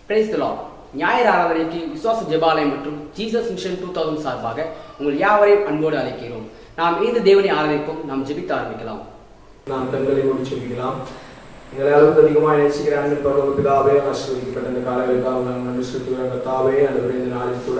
Price the Lord. ஞாயிறு ஆராதனைக்கு விசுவாச ஜெபாலயம் மற்றும் ஜீசஸ் மிஷன் 2000 சார்பாக உங்கள் யாவரையும் அன்போடு அழைக்கிறோம். நாம் இந்த தேவனை ஆராதிப்போம். நாம் ஜெபிக்க ஆரம்பிக்கலாம். நாம் கண்களை மூடி ஜெபிக்கலாம். எங்களை அளவுக்கு அதிகமாக நேசிக்கிற அன்பு பரலோக பிதாவே, ஆசீர்வதிக்கப்பட்ட இந்த காலைகளுக்காக நாங்கள் நன்றி செலுத்துகிறோம். கர்த்தாவே, ஆண்டவரே, இந்த நாளில் கூட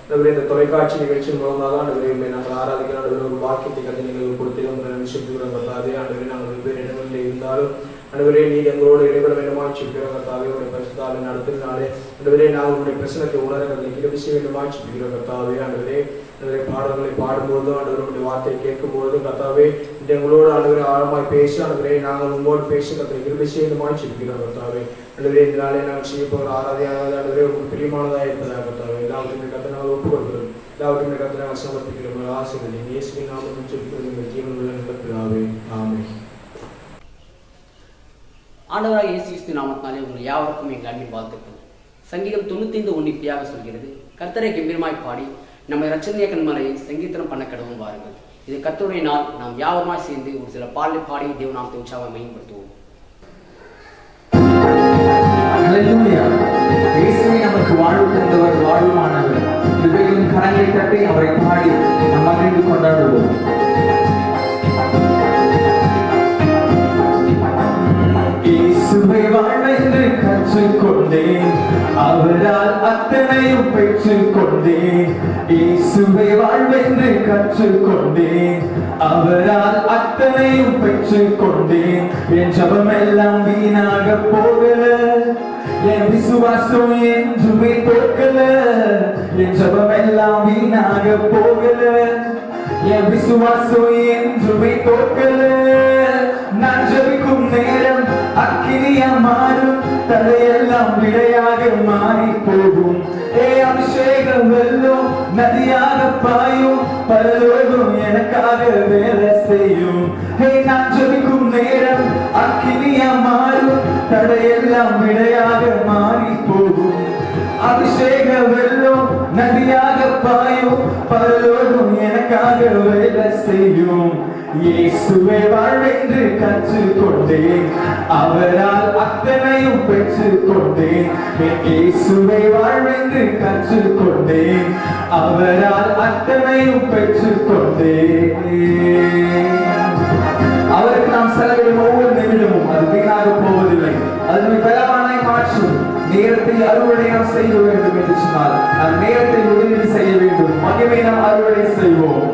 ஆண்டவரே, இந்த தொலைக்காட்சி நிகழ்ச்சியின் மூலமாக ஆண்டவரே நாங்கள் ஆராதிக்கிறோம். ஆண்டவரே, ஒரு வாக்கியத்தை கதை நீங்கள் கொடுத்தீங்க, நன்றி செலுத்துகிறோம். கர்த்தாவே, ஆண்டவரே, நாங்கள் வெவ்வேறு இடங்களில் இருந்தாலும் ஆண்டவரே நீர் எங்களோடு இடைபெற வேண்டுமாய் செபிக்கிறோம். கர்த்தாவே, உடைய பரிசுத்தாவின் நடத்தினாலே ஆண்டவரே நாங்கள் உடைய பிரச்சனைக்கு உணர கிருபை செய்ய வேண்டுமாய் செபிக்கிறோம். கர்த்தாவே, ஆண்டவரே பாடல்களை பாடும்போதும் ஆண்டவருடைய வார்த்தையை கேட்கும்போதும் கர்த்தாவே எங்களோடு ஆண்டவரே ஆழமாய் பேசி ஆண்டவரே நாங்கள் உங்களோடு பேசி கர்த்தரை கிருபை செய்ய வேண்டுமாய் செபிக்கிறோம். கர்த்தாவே, ஆண்டவரே இந்த நாளே நாங்கள் செய்ய போகிற ஆராதனையானது ஆண்டவரே உங்களுக்கு பிரியமானதாக இருப்பதாக கர்த்தாவே எல்லாவற்றையும் கர்த்தரை நாங்கள் ஒப்புக் கொடுக்கிறோம். எல்லாவற்றையும் கர்த்தரை நாங்கள் சமர்ப்பிக்கிறோம். ஆசீர்வதிங்க. இயேசுவின் நாமத்தில் ஜெபிக்கிறோம் எங்கள் ஜீவனுள்ள நல்ல பிதாவே, ஆமென். ஆண்டவராக இயேசு கிறிஸ்து நாமத்தினாலே உங்கள் யாவருக்கும் எங்கள் அன்பின் வாழ்த்துக்கள். சங்கீதம் 95:1 இப்படியாக சொல்கிறது, கர்த்தரை கம்பீரமாய் பாடி நம்ம இரட்சணிய கண்மலையை சங்கீதனம் பண்ண கடவுள் வாருங்கள். இது கர்த்தருடைய நாள். நாம் யாவருமாய் சேர்ந்து ஒரு சில பாடலை பாடி தேவ நாமத்தை உற்சாகம் மேம்படுத்துவோம். இயேசுவை நமக்கு வாழ்வு தந்தவர், வாழ்வுமானவர். இவைகளின் கரங்களை தட்டி அவரை பாடி நாம் மகிழ்ந்து கொண்டாடுவோம். இயேசுவை வாழ்வென்று கற்றுக்கொண்டேன், அவரால் அத்தனையும் பெற்றுக் கொண்டேன். இயேசுவை வாழ்வென்று கற்றுக்கொண்டேன், அவரால் அத்தனையும் பெற்றுக் கொண்டேன். என் ஜபம் எல்லாம் வீணாக போகல, என் விசுவாசம் என்றுமே தோற்கல. என் ஜபம் எல்லாம் வீணாக போகல, என் விசுவாசம் என்றுமே தோற்கல. நான் ஜபிக்கும் நேரம் அக்கினியா மாறும், தடையெல்லாம் விடையாக மாறி போகும். அபிஷேகம் வெல்லும், நதியாக பாயும், பரலோகம் எனக்காக வேலை செய்யும். நான் ஜபிக்கும் நேரம் அக்கினியா மாறும், தடையெல்லாம் விடையாக மாறி போகும். அபிஷேகம் வெல்லும், நதியாக பாயும், பரலோகம் எனக்காக வேலை செய்யும். இயேசுவை வாழ்வென்று கற்றுக்கொண்டேன், அவரால் அத்தனையும் பெற்றுக் கொண்டேன். இயேசுவை வாழ்வென்று கற்றுக்கொண்டேன், அவரால் அத்தனையும் பெற்றுக் கொண்டேன். அவருக்கு நாம் செலவிடும் ஒவ்வொரு நிமிடமும் அது வீணாக போவதில்லை, அதனை பலவானாய் மாற்றும். நேரத்தை அறுவடை நாம் செய்ய வேண்டும் என்று சொன்னால் நாம் நேரத்தை முதலீடு செய்ய வேண்டும். மகிமை நாம் அறுவடை செய்வோம்.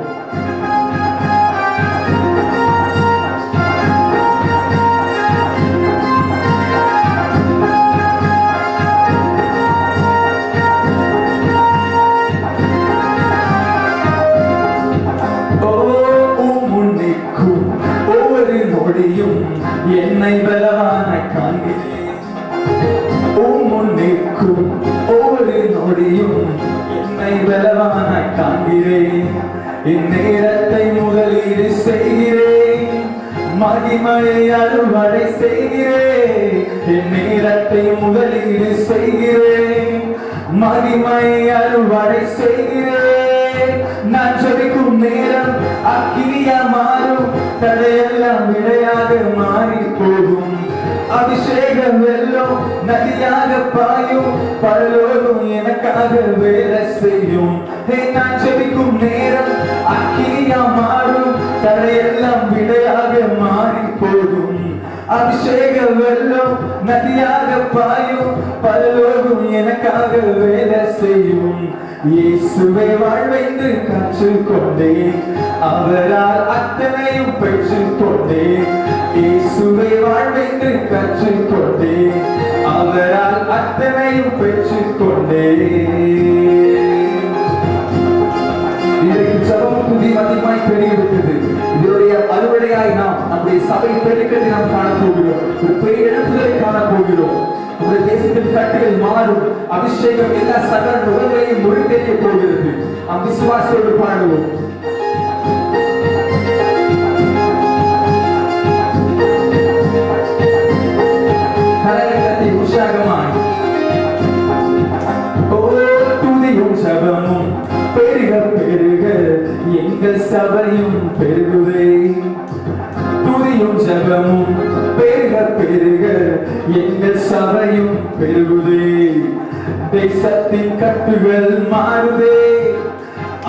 ஒவ்வொரு நொடியும் என்னை பலவான காண்கிறேன், முன்னிற்கும் ஒவ்வொரு நொடியும் என்னை பலவான காண்கிறேன். என் நேரத்தை முதலீடு செய்கிறேன், மகிமையை அறுவடை செய்கிறேன். என் நேரத்தை முதலீடு செய்கிறேன், மகிமையை அறுவடை செய்கிறேன். நான் ஜபிக்கும் நேரம் அக்கினியா மாறும், தடையெல்லாம் விடையாக மாறி போகும். அபிஷேகம் வெல்லும், நதியாக பாயும், பரலோகம் எனக்காக வேலை செய்யும். நான் ஜபிக்கும் நேரம் அக்கினியா மாறும், தடையெல்லாம் விடையாக மாறி போகும். அபிஷேகம் வெல்லும், நதியாக பாயும், பரலோகம் எனக்காக வேலை செய்யும். இயேசுவை வாழ்வென்று கற்றுக்கொண்டேன், அவரால் அத்தனையும் பெற்றுக் கொண்டேன். இயேசுவை வாழ்வென்று கற்றுக்கொண்டேன், அவரால் அத்தனையும் பெற்றுக் கொண்டேன். இதற்கு ஜபம் துதி அதிகமாய் பெருகிவிட்டது. இதனுடைய அறுவடையாய் நாம் நம்முடைய சபை பெருக்கத்தை நாம் காணப்போகிறோம். ஒரு பெரிய எழுப்புதலை காணப்போகிறோம். உங்களுடைய தேசத்தின் கட்டுகள் மாறும். அபிஷேகம் எல்லா சகல நுகங்களையும் முழுத்தேற்க போகிறது. நாம் விசுவாசத்தோடு பாடுவோம். கரகத்தை உற்சாகமாய் துதியும் சபமும் பெருக பெருக எங்கள் சபையும் பெருகுவே. துதியும் ஜபமும் பெருக பெருக எங்கள் சபையும் பெருகுதே. தேசத்தின் கட்டுகள் மாறுதே,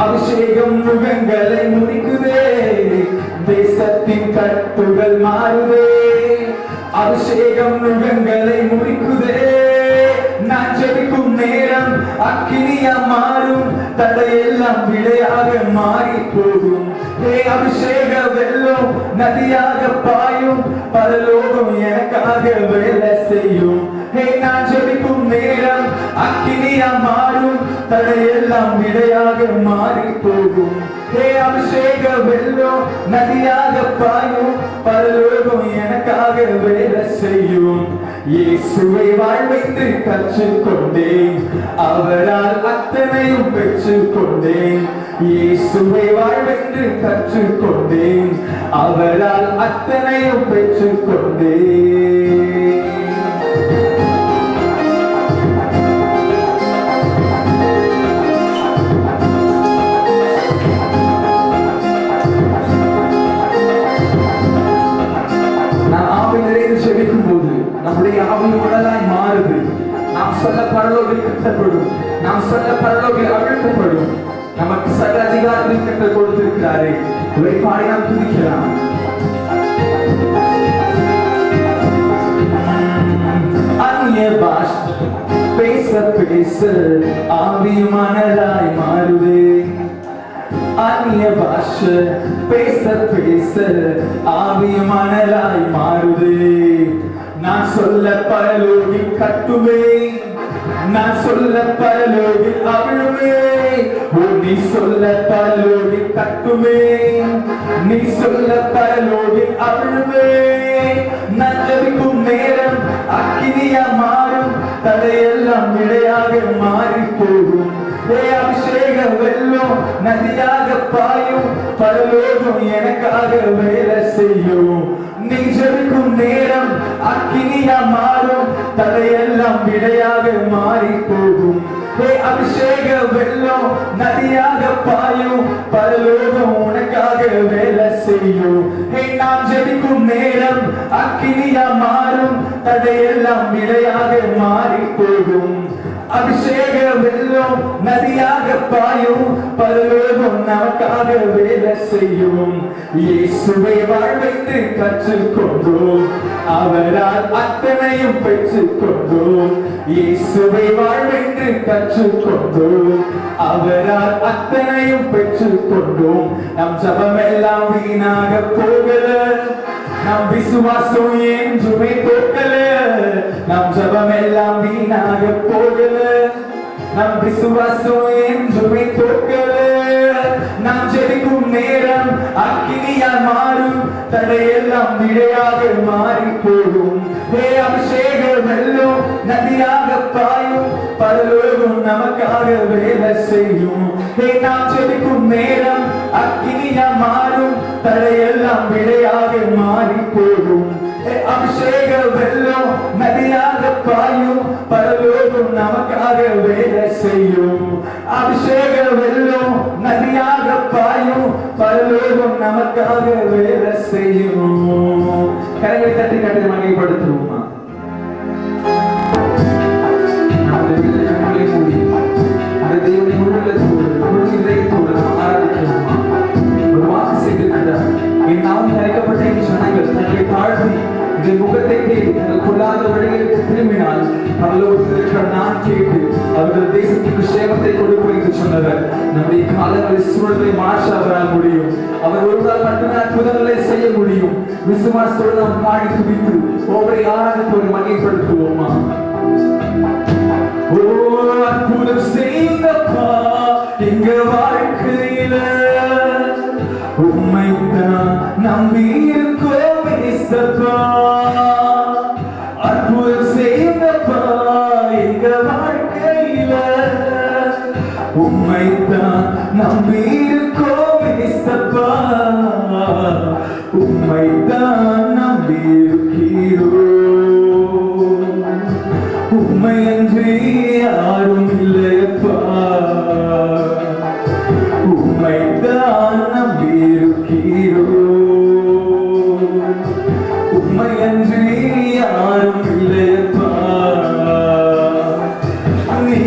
அபிஷேகம் முகங்களை முடிக்குதே. தேசத்தின் கட்டுகள் மாறுதே, அபிஷேகம் முகங்களை முடிக்குதே. நான் ஜெபிக்கும் நேரம் அக்கினியா மாறும், தடையெல்லாம் விடையாக மாறி போகும். அபிஷேக வெள்ளம் நதியாக பாயும், பரலோகம் எனக்காக வேலை செய்யும். நான் ஜெபிக்கும் நேரம் அக்கினியா மாறும், தடையெல்லாம் விடையாக மாறி போகும். அபிஷேக வெள்ளம் நதியாக பாயும், பரலோகம் எனக்காக வேலை செய்யும். இயேசுவை வாழ்வைத்து கற்றுக்கொண்டேன், அவரால் அத்தனையும் பெற்றுக்கொண்டேன். இயேசுவை வாழ்வென்று கற்றுக்கொண்டேன், அவரால் அத்தனையும் பெற்றுக்கொண்டேன். நம்முடைய ஆவி உடலாய் மாறுது. நாம் சொல்ல பரலோகில் கட்டப்படும், நாம் சொல்ல பரலோகில் அழுத்தப்படும். நமக்கு சகல அதிகாரத்தில் கட்டல் கொடுத்திருக்கிறாரே, இவரை பாடி நாம் துதிக்கலாம். அந்நிய பாஷை பேச பேச ஆவி மனதாய் மாறுதே. அந்நிய பாஷை பேச பேச ஆவி மனதாய் மாறுதே. நான் சொல்ல பரலோகில் கட்டுவே, நான் சொல்ல பரலோகில் அவிழுவே. நீ சொல்ல பரலோகில் கட்டுவே, நீ சொல்ல பரலோகில் அவிழுவே. நான் ஜெபிக்கும் நேரம் அக்கினியா மாறும், தடையெல்லாம் விடையாக மாறி போகும். அபிஷேக வெள்ளம் நதியாக பாயும், பரலோகம் எனக்காக வேலை செய்யும். நீ ஜெபிக்கும் நேரம் அக்கினியா மாறும், தடையெல்லாம் விடையாக மாறி போகும். அபிஷேக வெள்ளம் நதியாக பாயும், பரலோகம் உனக்காக வேலை செய்யும். நான் ஜெபிக்கும் நேரம் அக்கினியா மாறும், தடையெல்லாம் விடையாக மாறி போகும். அபிஷேக வெள்ளம் நதியாக பாயும், பரலோகம் நமக்காக வேலை செய்யும். இயேசுவை வாழ்வைத்து கற்றுக்கொண்டோம், அவரால் அத்தனையும் பெற்றுக்கொண்டோம். இயேசுவை வாழ்வைத்து கற்றுக்கொண்டோம், அவரால் அத்தனையும் பெற்றுக்கொண்டோம். நம் ஜபம் எல்லாம் வீணாக போகல, நம் விசுவாசம் என்றுமே தோக்கல. நம் ஜபம் எல்லாம் வீணாக போகல, நம் விசுவாசம் என்றுமே தோக்கல. நாம் ஜெபிக்கும் நேரம் அக்கினியா மாறும், தடையெல்லாம் விடையாக மாறி போகும். அபிஷேக வெள்ளம் நதியாக பாயும், பரலோகம் நமக்காக வேலை செய்யும். நாம் ஜெபிக்கும் நேரம் அக்கினியா மாறும், தடையெல்லாம் விடையாக மாறி போகும். அபிஷேக வெள்ளம் நதியாக பாயும், பரலோகம் நமக்காக வேலை செய்யும். அபிஷேக வெள்ளம் நதியாக பாயும், பரலோகம் நமக்காக வேலை செய்யும். கரங்களை தட்டி கட்டி மகிமைப்படுத்துவோமா? அந்த தேவனை உள்ளத்தோடு ஆராதிக்கிறோமா? ஒரு வாக்கு செய்திருக்கிறார், என் நாமம் அழைக்கப்பட்ட என் ஜனங்கள் தங்களை தாழ்த்தி என் முகத்தை தேடி தங்கள் கொள்ளாத வழிகளுக்கு திரும்பினால் பரலோகத்தில் இருக்கிற நான் கேட்டு அவர்கள் தேசத்துக்கு சேமத்தை கொடுப்போம் என்று சொன்னவர். நம்முடைய காலங்களில் சூழலை மாற்ற அவரால் முடியும். அவர் ஒருவரால் மட்டுமே அற்புதங்களை செய்ய முடியும். விசுவாசத்தோடு நாம் பாடி துதித்து ஒவ்வொரு ஆராதத்தோடு மகிமைப்படுத்துவோமா? ஓ அற்புதம் செய்தப்பா எங்க வாழ்க்கையில, உம்மைத்தான் நம்பி இருக்கோம் இயேசப்பா. அற்புதம் செய்தப்பா எங்க வாழ்க்கையில, உம்மைத்தான் நம்பி இருக்கோம் இயேசப்பா. உம்மைத்தான் நம்பி இருக்கிறோம், உம்மையன்றி யாரும் இல்லையப்பா. உம்மைத்தான் நம்பி இருக்கிறோம், உம்மையன்றி யாரும் இல்லையப்பா. நீ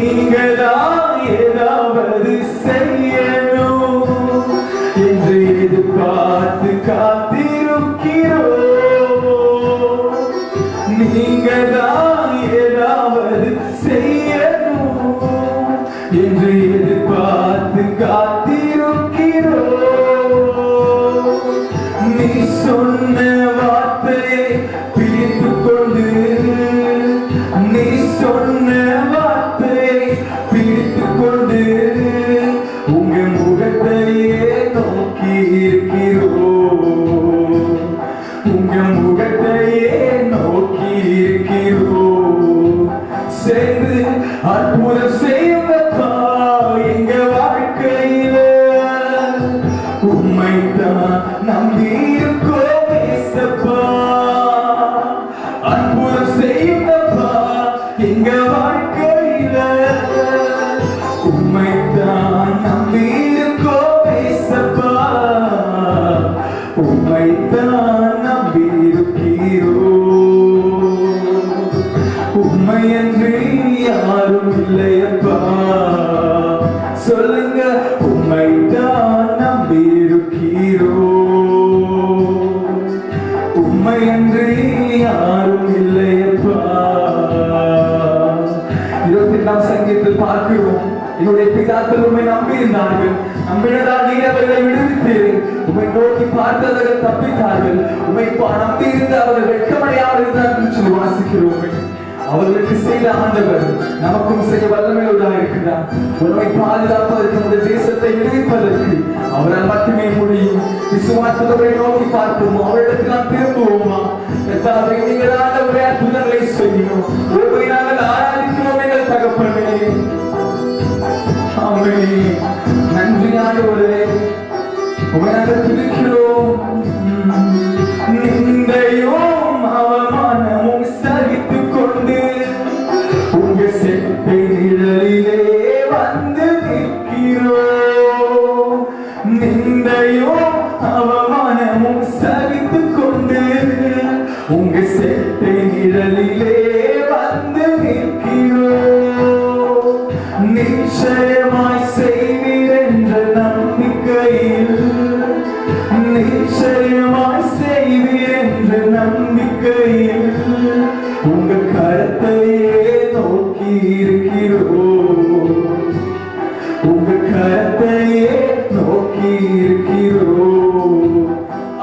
காத்திருக்கிறோம். நீ சொன்ன வார்த்தையை பிடித்துக் கொண்டு, நீ சொன்ன வார்த்தையை பிடித்துக் கொண்டு உங்க முகத்தையே நோக்கி இருக்கிறோம். உங்க முகத்தையே நோக்கி இருக்கிறோம். சேர்ந்து அற்புதம் செய்யுங்கப்பா எங்க வாழ்க்கையில. உம்மைத்தான் நம்பி இருக்கோம் ஏசப்பா. அற்புதம் செய்யுங்கப்பா எங்க வாழ்க்கையில. உம்மைத்தான் நம்பி இருக்கோம் ஏசப்பா. உம்மைத்தான் நம்பி இருக்கிறோம். உம்மையன்றி யாரும் இல்லையப்பா. சொல்லுங்க, உம்மைத்தான் நம்பி இருக்கிறோம். உம்மையன்றி யாரும் இல்லையப்பா. 28ஆம் சங்கீதத்தில் பார்க்கிறோம், என்னுடைய பிதாக்கள் உம்மை நம்பியிருந்தார்கள், நம்பினதால் நீர் அவர்களை விடுவித்தீர். உம்மை நோக்கி பார்த்தவர்கள் தப்பித்தார்கள், உம்மை நம்பியிருந்த அவர்கள் வெட்கமடையாமல் இருந்தார்கள் என்று சொல்லி வாசிக்கிறோம். அவர்களுக்கு செய்த ஆண்டவர் நமக்கும் செய்ய வல்லமையுள்ளதாக இருக்கிறார். உன்னை பாதுகாப்பதற்கு, நம்முடைய தேசத்தை விடுவிப்பதற்கு அவரால் மட்டுமே முடியும். விசுவாசத்தை நோக்கி பார்ப்போம், அவரிடத்தில் நாம் திரும்புவோமா? நீங்கள் ஆண்டவரே அற்புதங்களை செய்யணும். ஒருவரை நாங்கள் ஆராதிக்கிறோம் எங்கள் தகப்பனே. ஆமென். நன்றி ஆண்டவரே, உம்மை நாங்கள் துதிக்கிறோம். நிந்தையும் அவமானமும் சகித்துக் கொண்டு உங்க செட்டை நிழலிலே வந்து நிற்கிறோம். நிந்தையும் அவமானமும் சகித்துக் கொண்டு உங்க செட்டை நிழலிலே வந்து நிற்கிறோம். நிச்சயமாய் செய்வீர் என்ற நம்பிக்கையில், நிச்சயமாய் செய்வீர் என்ற நம்பிக்கையில் உங்க கரத்தையே நோக்கி இருக்கிறோம். உங்க கரத்தையே நோக்கி இருக்கிறோம்.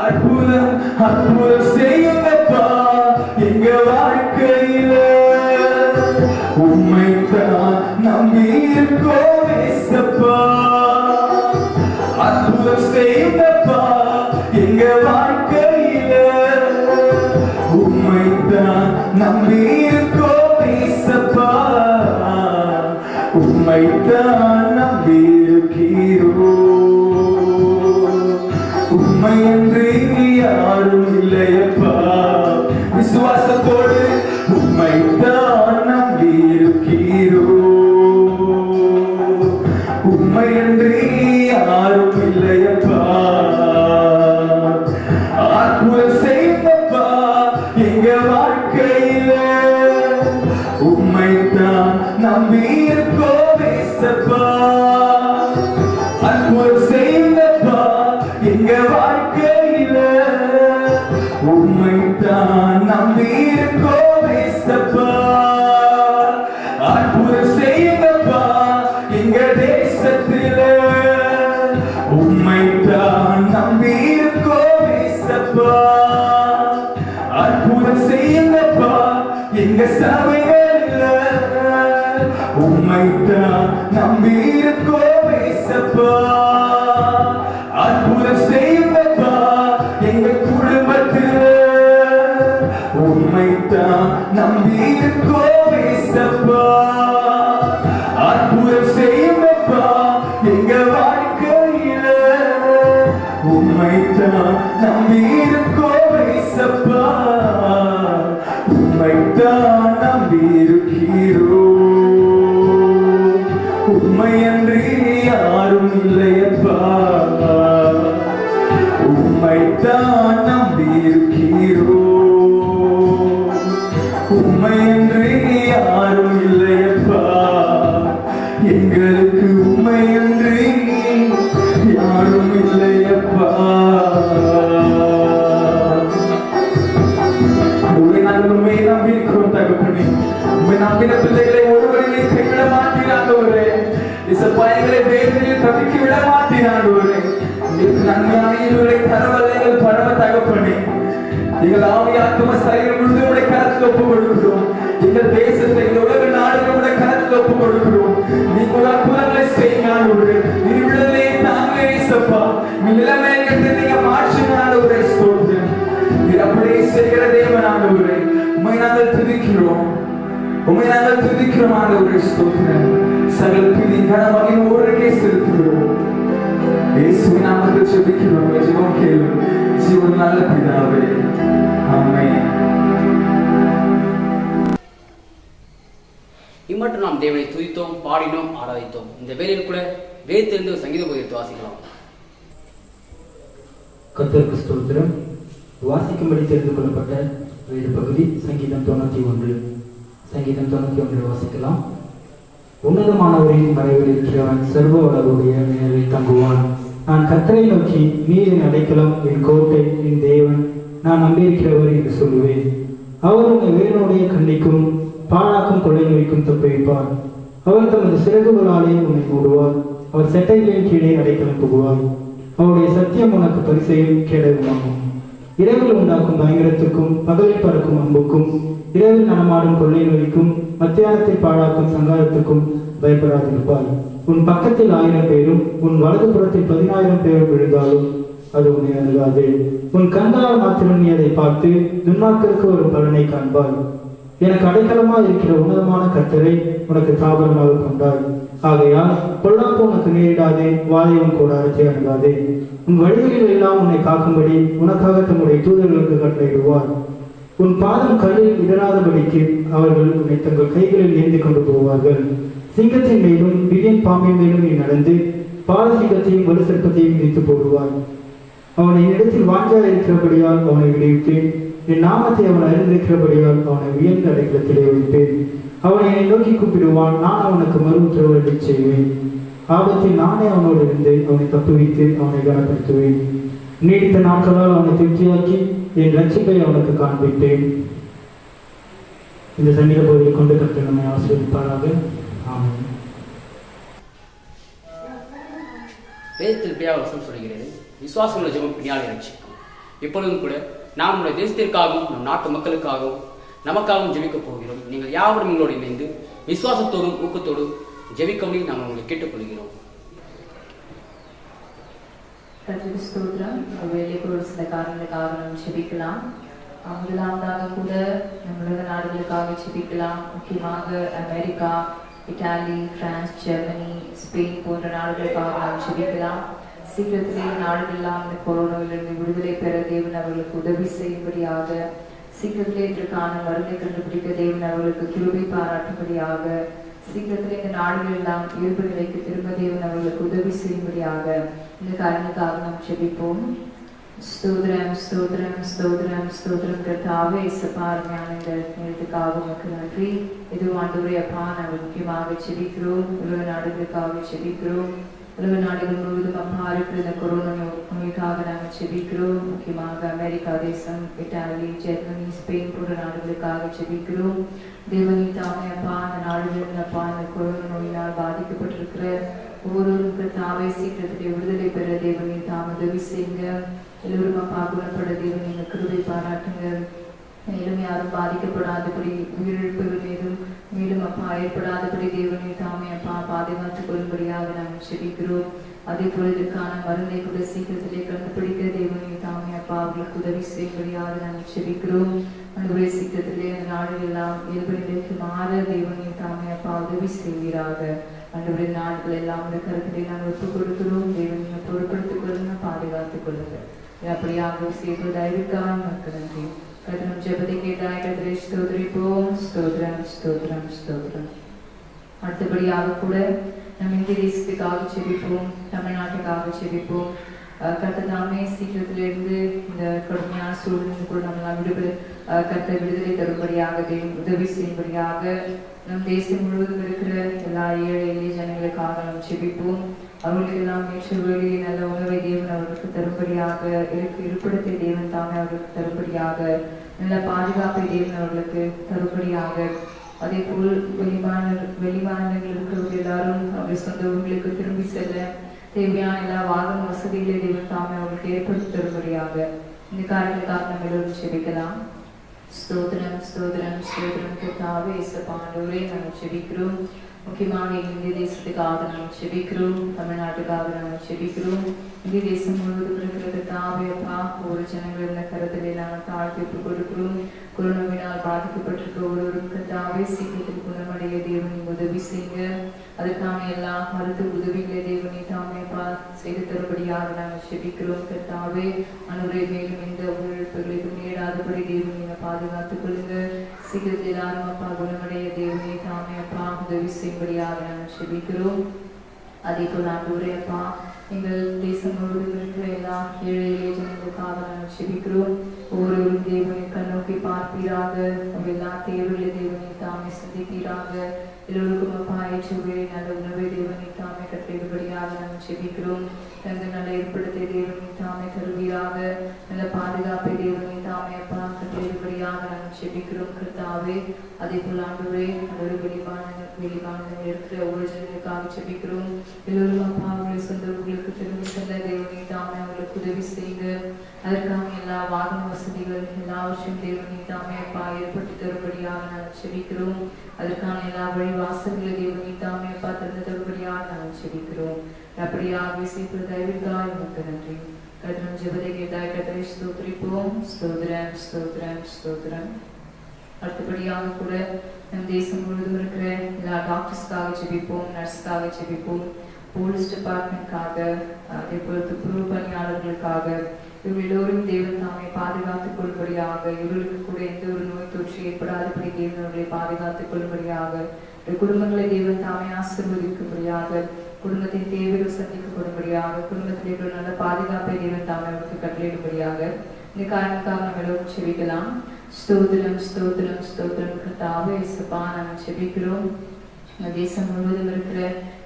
அற்புதம் அற்புதம் செய்யுங்கப்பா எங்க வாழ்க்கையில. உம்மைத்தான் நம்பி இருக்கோம் ஏசப்பா. அற்புதம் செய்யுங்கப்பா எங்க வாழ்க்கையில. உம்மைத்தான் நம்பி இருக்கோம் ஏசப்பா. உம்மைத்தான் நம்பி இருக்கிறோம். உம்மையன்றி யாரும் இல்லையப்பா. விசுவாசத்தோடு உம்மைத்தான் நம்பி இருக்கிறோம். உம்மையன்றி யாரும் இல்லையப்பா. அற்புதம் செய்யுங்கப்பா எங்க வாழ்க்கையில. உம்மைத்தான் நம்பி இருக்கோம் ஏசப்பா. அற்புதம் செய்யுங்கப்பா எங்க வாழ்க்கையில. உம்மைத்தான் நம்பி இருக்கோம் ஏசப்பா. அற்புதம் செய்யுங்கப்பா எங்க தேசத்தில. உம்மைத்தான் நம்பி இருக்கோம் ஏசப்பா. அற்புதம் செய்யுங்கப்பா எங்க சபையில. உம்மைத்தான் நம்பி இருக்கோம் ஏசப்பா. அற்புதம் செய்யுங்கப்பா எங்க குடும்பத்தில. உம்மைத்தான் நம்பி இருக்கோம் ஏசப்பா. அற்புதம் செய்யுங்கப்பா எங்க வாழ்க்கையில. உம்மைத்தான் நம்பி இருக்கோம் ஏசப்பா. உம்மைத்தான் நம்பி இருக்கிறோம். உம்மையன்றி யாரும் இல்லையப்பா. உம்மைத்தான் நம்பி இருக்கிறோம். உம்மையன்றி யாரும் இல்லையப்பா. எங்களுக்கு உம்மையன்றி யாரும் இல்லையப்பா. உண்மை நம்பியிருக்கிறோம் தகப்பனே. உண்மை நம்பின பிள்ளைகளை ஒருவரையும் கைவிட மாட்டீர் ஆண்டவரே. இசப்பா எங்களை வேதனையில் தவிக்க விட மாட்டேன் ஆண்டவரே. உங்களுக்கு நன்மையான ஈவுகளை தரவல்ல எங்கள் பரம தகப்பனே. எங்கள் ஆவி ஆத்தும சரீரம் முழுவதும் உடைய கரத்தில் ஒப்புக் கொடுக்கிறோம். எங்கள் தேசத்தை இந்த உலக நாடுகள் உடைய கரத்தில் ஒப்புக் கொடுக்கிறோம். நீங்க அற்புதங்களை செய்யுங்க ஆண்டவரே. நீ விடுதலை தாங்க இயேசுப்பா. நீ நிலைமையை நீங்க மாற்றுங்க ஆண்டவரே. ஸ்தோத்திரம். நீர் அப்படியே செய்கிற தேவன் ஆண்டவரே. உம்மை நாங்கள் துதிக்கிறோம். உம்மை நாங்கள் துதிக்கிறோம் ஆண்டவரே. ஸ்தோத்திரம். சகல துதி கன மகிமை ஒருவருக்கே செலுத்துகிறோம். இயேசுவின் நாமத்தில் ஜெபிக்கிறோம். ஜெபம் கேளும் ஜீவன் நல்ல பிதாவே. ஆமென். இம்மட்டும் நாம் தேவனை துதித்தோம், பாடினோம், ஆராதித்தோம். இந்த வேளையில் கூட வேதத்திலிருந்து சங்கீத புத்தகத்தை வாசிக்கலாம். கர்த்தருக்கு ஸ்தோத்திரம். வாசிக்கும்படி தெரிந்து கொள்ளப்பட்ட வேறு பகுதி சங்கீதம் 91. சங்கீதம் 91 வாசிக்கலாம். உன்னதமானவரின் மறைவில் இருக்கிறவன் சர்வ வளருடைய நேரில் தங்குவான். நான் கர்த்தரை நோக்கி, நீர் என் அடைக்கலம், என் கோட்டை, என் தேவன், நான் நம்பியிருக்கிறவர் என்று சொல்லுவேன். அவர் உன்னை வேலனுடைய கண்ணிக்கும் பாழாக்கும் கொள்ளை நோய்க்கும் தப்புவிப்பார். அவர் தமது சிறகுகளாலே உன்னை மூடுவார். அவர் செட்டைகளின் கீழே அடைக்கலம் புகுவார். அவருடைய சத்தியம் உனக்கு பரிசையும் கேடகமாகும். இரவில் உண்டாக்கும் பயங்கரத்துக்கும் பகலில் பறக்கும் அம்புக்கும் இரவில் நடமாடும் கொள்ளை நோய்க்கும் மத்தியானத்தில் பாழாக்கும் சங்காரத்துக்கும் பயப்படாதிருப்பாய். உன் பக்கத்தில் 1000 பேரும் உன் வலது புறத்தில் 10,000 பேரும் விழுந்தாலும் அது உன்னை அணுகாது. உன் கண்களால் மாத்திரம் நீ அதை பார்த்து துன்மார்க்கருக்கு ஒரு பலனை காண்பாய். எனக்கு அடைக்கலமாக இருக்கிற உன்னதமான கர்த்தரை உனக்கு தாபரமாக கொண்டாய். ஆகையால் பொல்லாப்பு உனக்கு நேரிடாதே, வாதையும் கூடாரத்தை அணுகாதே. உன் வழிகளில் எல்லாம் உன்னை காக்கும்படி உனக்காக தம்முடைய தூதர்களுக்கு கட்டளையிடுவார். உன் பாதம் கல்லில் இடராதபடிக்கு அவர்கள் உன்னை தங்கள் கைகளில் ஏந்தி கொண்டு போவார்கள். சிங்கத்தின் மேலும் விரியன் பாம்பின் மேலும் நீ நடந்து பாலசிங்கத்தையும் வலு சர்ப்பத்தையும் மிதித்து போடுவாய். அவனை இடத்தில் வாஞ்சாய் இருக்கிறபடியால் அவனை விடுவித்தேன். என் நாமத்தை அவன் அறிந்திருக்கிறபடியால் அவனை உயர்ந்த அடைக்கலத்திலே வைப்பேன். அவனை என்னை நோக்கி கூப்பிடுவான், நான் அவனுக்கு மறு உத்தரவு செய்வேன். ஆபத்தில் நானே அவனோடு இருந்து அவனை தப்புவித்து அவனை கனப்படுத்துவேன். நீடித்த நாட்களால் அவனை திருப்தியாக்கி என் ரட்சிப்பை அவனுக்கு காண்பித்தேன். இந்த சங்கீத பகுதியை கொண்டு கர்த்தர் நம்மை ஆசீர்வதிப்பாராக. ஆமென். வேதத்தில் பிரியாவசம் சொல்கிறது, விசுவாசமுள்ள ஜெபம் பிணியாளை ரட்சிக்கும். இப்பொழுதும் கூட நாம் நம்முடைய தேசத்திற்காகவும் நம் நாட்டு மக்களுக்காகவும் நமக்காகவும் ஜெபிக்கப் போகிறோம். நீங்கள் யாவரும் எங்களோடு இணைந்து விசுவாசத்தோடும் ஊக்கத்தோடும் ஜெபிக்கவே நாங்கள் உங்களை கேட்டுக்கொள்கிறோம். கர்த்தருக்கு ஸ்தோத்திரம். வேலைக்கு ஒரு சில காரணங்களுக்காக நாம் ஜெபிக்கலாம். முதலாவதாக கூட நம்மளோட நாடுகளுக்காக ஜெபிக்கலாம். முக்கியமாக America, Italy, France, Germany, Spain போன்ற நாடுகளுக்காக நாம் ஜெபிக்கலாம். சீக்கிரத்திலே நாடுகளெல்லாம் இந்த கொரோனாவிலிருந்து விடுதலை பெற தேவன் அவர்களுக்கு உதவி செய்யும்படியாக, சீக்கிரத்திலே இதற்கான மருந்தை கண்டுபிடிக்க தேவன் அவர்களுக்கு கிருபை பாராட்டும்படியாக, சீக்கிரத்திலே இந்த நாடுகள் எல்லாம் இயல்பு நிலைக்கு திரும்ப தேவன் அவர்களுக்கு உதவி செய்யும்படியாக இந்த காரணத்துக்காக நாம் ஜெபிப்போம். ஸ்தோத்திரம், ஸ்தோத்திரம், ஸ்தோத்திரம், ஸ்தோத்திரம். கர்த்தாவே, அருமையான இந்த நேரத்துக்காக உமக்கு நன்றி. இது ஆண்டவரே அப்பா, நாங்கள் முக்கியமாக ஜெபிக்கிறோம். உலக நாடுகளுக்காக ஜெபிக்கிறோம். உலக நாடுகள் முழுவதும் அப்பா இருக்கிற இந்த கொரோனா நோய்க்காக நாங்கள் ஜெபிக்கிறோம். முக்கியமாக அமெரிக்கா தேசம், இட்டாலி, ஜெர்மனி, ஸ்பெயின் போன்ற நாடுகளுக்காக ஜெபிக்கிறோம். தேவனி தாமே அப்பா, அந்த நாடுகளில் அப்பா இந்த கொரோனா நோயினால் பாதிக்கப்பட்டிருக்கிற ஒவ்வொருவரும் தாவே சீக்கிரத்திலே விடுதலை பெற தேவனி தாம் உதவி செய்யுங்க. எல்லோரும் அப்பா குணப்பட தேவன் நீங்கள் கிருபை பாராட்டுங்க. மேலும் யாரும் பாதிக்கப்படாதபடி, உயிரிழப்புகள் மீதும் மேலும் அப்பா ஏற்படாதபடி தேவனை தாமே அப்பா பாதுகாத்துக் கொள்ளும்படியாக நாங்கள் ஜெபிக்கிறோம். அதே போல இதற்கான மருந்தை கூட சீக்கிரத்திலே கண்டுபிடிக்க தேவனை தாமே அப்பா அவர்களுக்கு உதவி செய்யும்படியாக நாங்கள் ஜெபிக்கிறோம். அந்த சீக்கிரத்திலே அந்த நாடுகள் எல்லாம் இயல்பு நிலைக்கு மாற தேவனை தாமே அப்பா உதவி செய்வீராக. அன்றைய நாடுகள் எல்லாம் இந்த கருத்திலே நாங்கள் ஒப்புக் கொடுக்கிறோம். தேவனை பொருட்படுத்திக் கொள்ளுங்க, பாதுகாத்துக் கொள்ளுங்க. அப்படியாக செய்வதாயிருக்காக மக்கள் நன்றி. கர்த்தர் ஜெபத்தை கேட்டாய். கர்த்தரை ஸ்தோத்திரிப்போம். ஸ்தோத்திரம், ஸ்தோத்திரம், ஸ்தோத்திரம். அடுத்தபடியாக கூட நம் இந்திய தேசத்துக்காக ஜெபிப்போம். தமிழ்நாட்டுக்காக ஜெபிப்போம். கர்த்தர் தாமே சீக்கிரத்திலிருந்து இந்த கடுமையான சூழ்நிலை கூட நம்மளால் கர்த்தர் விடுதலை தரும்படியாக உதவி செய்யும்படியாக நம் தேசம் முழுவதும் இருக்கிற எல்லா ஏழை எளிய ஜனங்களுக்காக நாம் ஜெபிப்போம். அவர்களுக்கு எல்லாம் ஏற்ற வேலையை நல்ல உணவை தேவன் அவர்களுக்கு தரும்படியாக, இருப்பிடத்தை தேவன் தாமே அவர்களுக்கு தரும்படியாக, நல்ல பாதுகாப்பை தேவன் அவர்களுக்கு தரும்படியாக, அதே போல் வெளிமாநிலங்கள் இருக்கிறவங்க எல்லாரும் அவருடைய சொந்த ஊர்களுக்கு திரும்பி செல்ல தேவையான எல்லா வாகன வசதிகளை தேவன் தாமே அவர்களுக்கு ஏற்படுத்தி தரும்படியாக இந்த காரியங்களுக்காக நம்ம எல்லோரும் செபிக்கலாம். ஸ்தோத்திரம் ஸ்தோத்திரம் ஸ்தோத்திரம் கர்த்தாவே இயேசுப்பா ஆண்டவரே நாங்கள் செபிக்கிறோம். முக்கியமாக இந்திய தேசத்துக்காக நாங்கள் செபிக்கிறோம். தமிழ்நாட்டுக்காக நாங்கள் செபிக்கிறோம். இந்திய தேசம் முழுவதும் இருக்கிற கர்த்தாவே அப்பா ஒரு ஜனங்கள் இந்த கருத்திலே நாங்கள் தாழ்த்தி ஒப்புக் கொடுக்கிறோம். கொரோனாவினால் பாதிக்கப்பட்டிருக்க ஒருவரும் கர்த்தாவே சீக்கிரத்தில் குணமடைய தேவனை உதவி செய்யுங்க. அதற்கான எல்லா மருத்துவ உதவிகளை தேவனை தாமே அப்பா செய்து தரும்படியாக நாங்கள் செபிக்கிறோம். கர்த்தாவே அனுரை மேலும் எந்த உயிரிழப்புகளுக்கும் நேராதபடி தேவனை பாதுகாத்துக் கொள்ளுங்க. சீக்கிரத்தில் எல்லாரும் அப்பா குணமடைய தேவனை தாமே அப்பா உதவி செய்யும்படியாக நாங்கள் செபிக்கிறோம். அதே போல் ஆண்டவரே அப்பா எங்கள் தேசம் முழுவதும் இருக்கிற எல்லா ஏழை ஜனங்களுக்காக நாங்கள் செபிக்கிறோம். ஒவ்வொருவரும் தேவனை கண்ணோக்கி பார்ப்பீராக. எல்லா தேவைகளை தேவனை தாமே சந்திப்பீராக. எல்லோருக்கும் அப்பா ஏற்றுவே நல்ல உணவை தேவனை தாமே கட்டளையிடும்படியாக நாங்கள் செபிக்கிறோம். தங்க நல்ல ஏற்படுத்தி தேவனை தாமே தருவீராக. நல்ல பாதுகாப்பை தேவனை தாமே அப்பா கட்டளையிடும்படியாக நாங்கள் செபிக்கிறோம். கர்த்தாவே அதே போல் ஆண்டவரே அதோட வெளிமாநிலம் இருக்கிற ஒவ்வொரு ஜனங்களுக்காக செபிக்கிறோம். எல்லோரும் அப்பா அவர்களை சொந்த ஊர்களுக்கு திரும்பி செல்ல தேவனை தாமே அவர்களுக்கு உதவி செய்யுங்க. அதற்கான எல்லா வாகன வசதிகள் எல்லாவற்றையும் தேவனை தாமே அப்பா ஏற்படுத்தி தரும்படியாக நாங்கள் செபிக்கிறோம். அதற்கான எல்லா வழிவாசல்களை தேவனை தாமே அப்பா திறந்து தரும்படியாக நாங்கள் செபிக்கிறோம். அப்படியாக சீக்கிரம் தயவிற்காக உமக்கு நன்றி. கர்த்தர் ஜெபத்தை கேட்டாய் கர்த்தரை ஸ்தோத்திரிப்போம். ஸ்தோத்திரம் ஸ்தோத்திரம் ஸ்தோத்திரம். அடுத்தபடியாக கூட நம் தேசம் முழுவதும் இருக்கிற எல்லா டாக்டர்ஸ்க்காக ஜெபிப்போம், நர்ஸ்க்காக ஜெபிப்போம், போலீஸ் டிபார்ட்மெண்ட்காக, அதே போல் துப்புரவு பணியாளர்களுக்காக. இவர்கள் எல்லோரும் தேவன் தாமே பாதுகாத்துக் கொள்ளும்படியாக, இவர்களுக்கு கூட எந்த ஒரு நோய் தொற்று ஏற்படாதபடி தேவன் அவர்களை பாதுகாத்துக் கொள்ளும்படியாக, குடும்பங்களை தேவன் தாமே ஆசீர்வதிக்கும்படியாக, குடும்பத்தின் தேவைகள் சந்திக்கப்படும்படியாக, குடும்பத்தில் இவர்கள் நல்ல பாதுகாப்பை தேவன் தாமே அவருக்கு கட்டளையிடும்படியாக இந்த காரணத்துக்காக நம்ம எல்லோரும் செபிக்கலாம். ஸ்தோத்திரம் ஸ்தோத்திரம் ஸ்தோத்திரம் கர்த்தாவே இயேசுப்பா நாங்கள் செபிக்கிறோம். தேசம் முழுவதும் இருக்கிற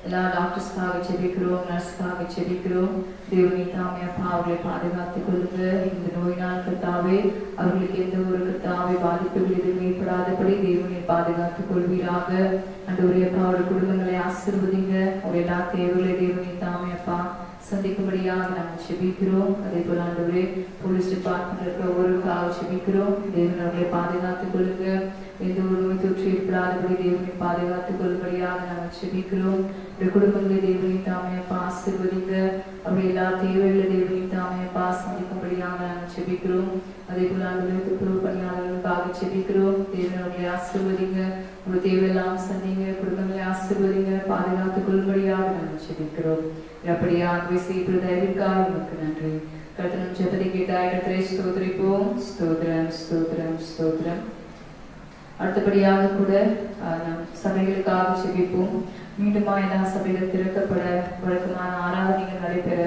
எல்லா டாக்டர்ஸ்க்காக செபிக்கிறோம், நர்ஸ்க்காக செபிக்கிறோம். தேவனை தாமே அப்பா அவர்களை பாதுகாத்துக் கொள்ளுங்க. இந்த நோயினால் கர்த்தாவே அவர்களுக்கு எந்த ஒரு கர்த்தாவே பாதிப்புகள் எதுவும் ஏற்படாதபடி தேவனை பாதுகாத்துக் கொள்வீராக. ஆண்டவரே அப்பா அவருடைய குடும்பங்களை ஆசீர்வதிங்க. அவர் எல்லா தேவைகளை தேவனை தாமே அப்பா சந்திக்கும்படியாக நாங்கள் செபிக்கிறோம். அதே போல ஆண்டவரே போலீஸ் டிபார்ட்மெண்ட் இருக்கிற ஒவ்வொருக்காக செபிக்கிறோம். தேவன் அவர்களை பாதுகாத்துக் கொள்ளுங்க. எந்த ஒரு நோய் தொற்று ஏற்படாதபடி தேவனை பாதுகாத்துக் கொள்ளும்படியாக நாங்கள் செபிக்கிறோம். குடும்பங்களை தேவனை தாமே அப்பா ஆசீர்வதிங்க. அவருடைய எல்லா தேவைகளை தேவனை தாமே அப்பா சந்திக்கும்படியாக நாங்கள் செபிக்கிறோம். அதே போல ஆண்டவரே துப்புரவு பணியாளர்களுக்காக செபிக்கிறோம். தேவன் அவர்களை ஆசீர்வதிங்க. உங்கள் தேவையெல்லாம் சந்திங்க. குடும்பங்களை ஆசீர்வதிங்க. பாதுகாத்துக் கொள்ளும்படியாக நாங்கள் செபிக்கிறோம். அப்படியாக செய்கிற தயவிற்காக உமக்கு நன்றி. கர்த்தர் ஜெபத்தை கேட்டாய் கர்த்தரை ஸ்தோத்திரிப்போம். ஸ்தோத்திரம் ஸ்தோத்திரம் ஸ்தோத்திரம். அடுத்தபடியாக கூட நம் சபைகளுக்காக செபிப்போம். மீண்டுமா எல்லா சபைகள் திறக்கப்பட வழக்கமான ஆராதனைகள் நடைபெற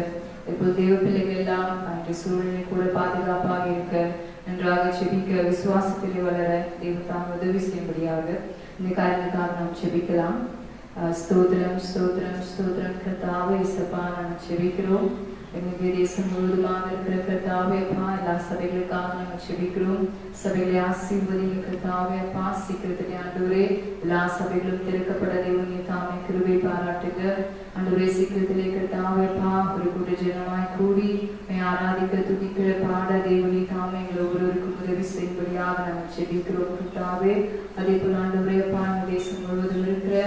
இப்போது தேவ பிள்ளைகள் எல்லாம் அன்றைய சூழ்நிலை கூட பாதுகாப்பாக இருக்க நன்றாக செபிக்க விசுவாசத்திலே வளர தேவன் தாம் உதவி செய்யும்படியாக இந்த காரியங்களுக்காக நாம் செபிக்கலாம். ஸ்தோத்திரம் ஸ்தோத்திரம் ஸ்தோத்திரம் கர்த்தாவே இயேசுப்பா நாங்கள் செபிக்கிறோம். எங்களுடைய தேசம் முழுவதுமாக இருக்கிற கர்த்தாவே அப்பா எல்லா சபைகளுக்காக நாங்கள் செபிக்கிறோம். சபைகளை ஆசீர்வதிங்க கர்த்தாவே அப்பா. சீக்கிரத்திலே ஆண்டவரே எல்லா சபைகளும் திறக்கப்பட தேவனை தாமே கிருபை பாராட்டுங்க. ஆண்டவரே சீக்கிரத்திலே கர்த்தாவே அப்பா ஒரு கூட்ட ஜனமாய் கூடி ஆராதிக்க துதிக்கிற பாட தேவனை தாமே எங்களை ஒவ்வொருவருக்கும் உதவி செய்யும்படியாக நாங்கள் செபிக்கிறோம் கர்த்தாவே. அதே போல ஆண்டவரே அப்பா எங்கள் தேசம் முழுவதும் இருக்கிற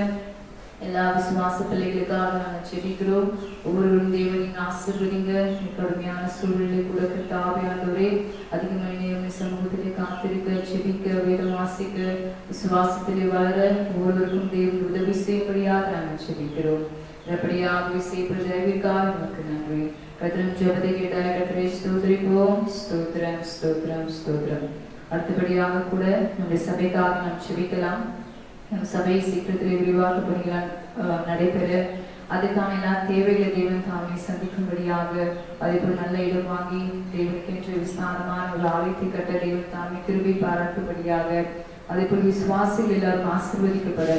எல்லா விசுவாச பிள்ளைகளுக்காக நாங்கள் செபிக்கிறோம். ஒவ்வொருவரும் தேவனின் ஆசீர்வதிங்க. கடுமையான சூழ்நிலை கூட கர்த்தாவே ஆண்டவரே அதிக மணி நேரம் சமூகத்திலே காத்திருக்க செபிக்க வேதம் வாசிக்க விசுவாசத்திலே வளர ஒவ்வொருவருக்கும் தேவன் உதவி செய்யும்படியாக நாங்கள் செபிக்கிறோம். அப்படியாக செய்கிற தயவிற்காக நமக்கு நன்றி. கர்த்தர் ஜெபத்தை கேட்டாய் கர்த்தரை ஸ்தோத்திரிப்போம். ஸ்தோத்திரம் ஸ்தோத்திரம் ஸ்தோத்திரம். அடுத்தபடியாக கூட நம்முடைய சபைக்காக நாம் செபிக்கலாம். நம் சபை சீக்கிரத்திலே விரிவாக்க பணிகள் நடைபெற அதுக்கான எல்லா தேவைகளை தேவன் தாமே சந்திக்கும்படியாக, அதே போல் நல்ல இடம் வாங்கி தேவனுக்கென்று விசாரமான ஒரு ஆலயத்தை கட்ட தேவன் தாமே கிருபை பாராட்டும்படியாக, அதே போல் விசுவாசிகள் எல்லாரும் ஆசீர்வதிக்கப்பட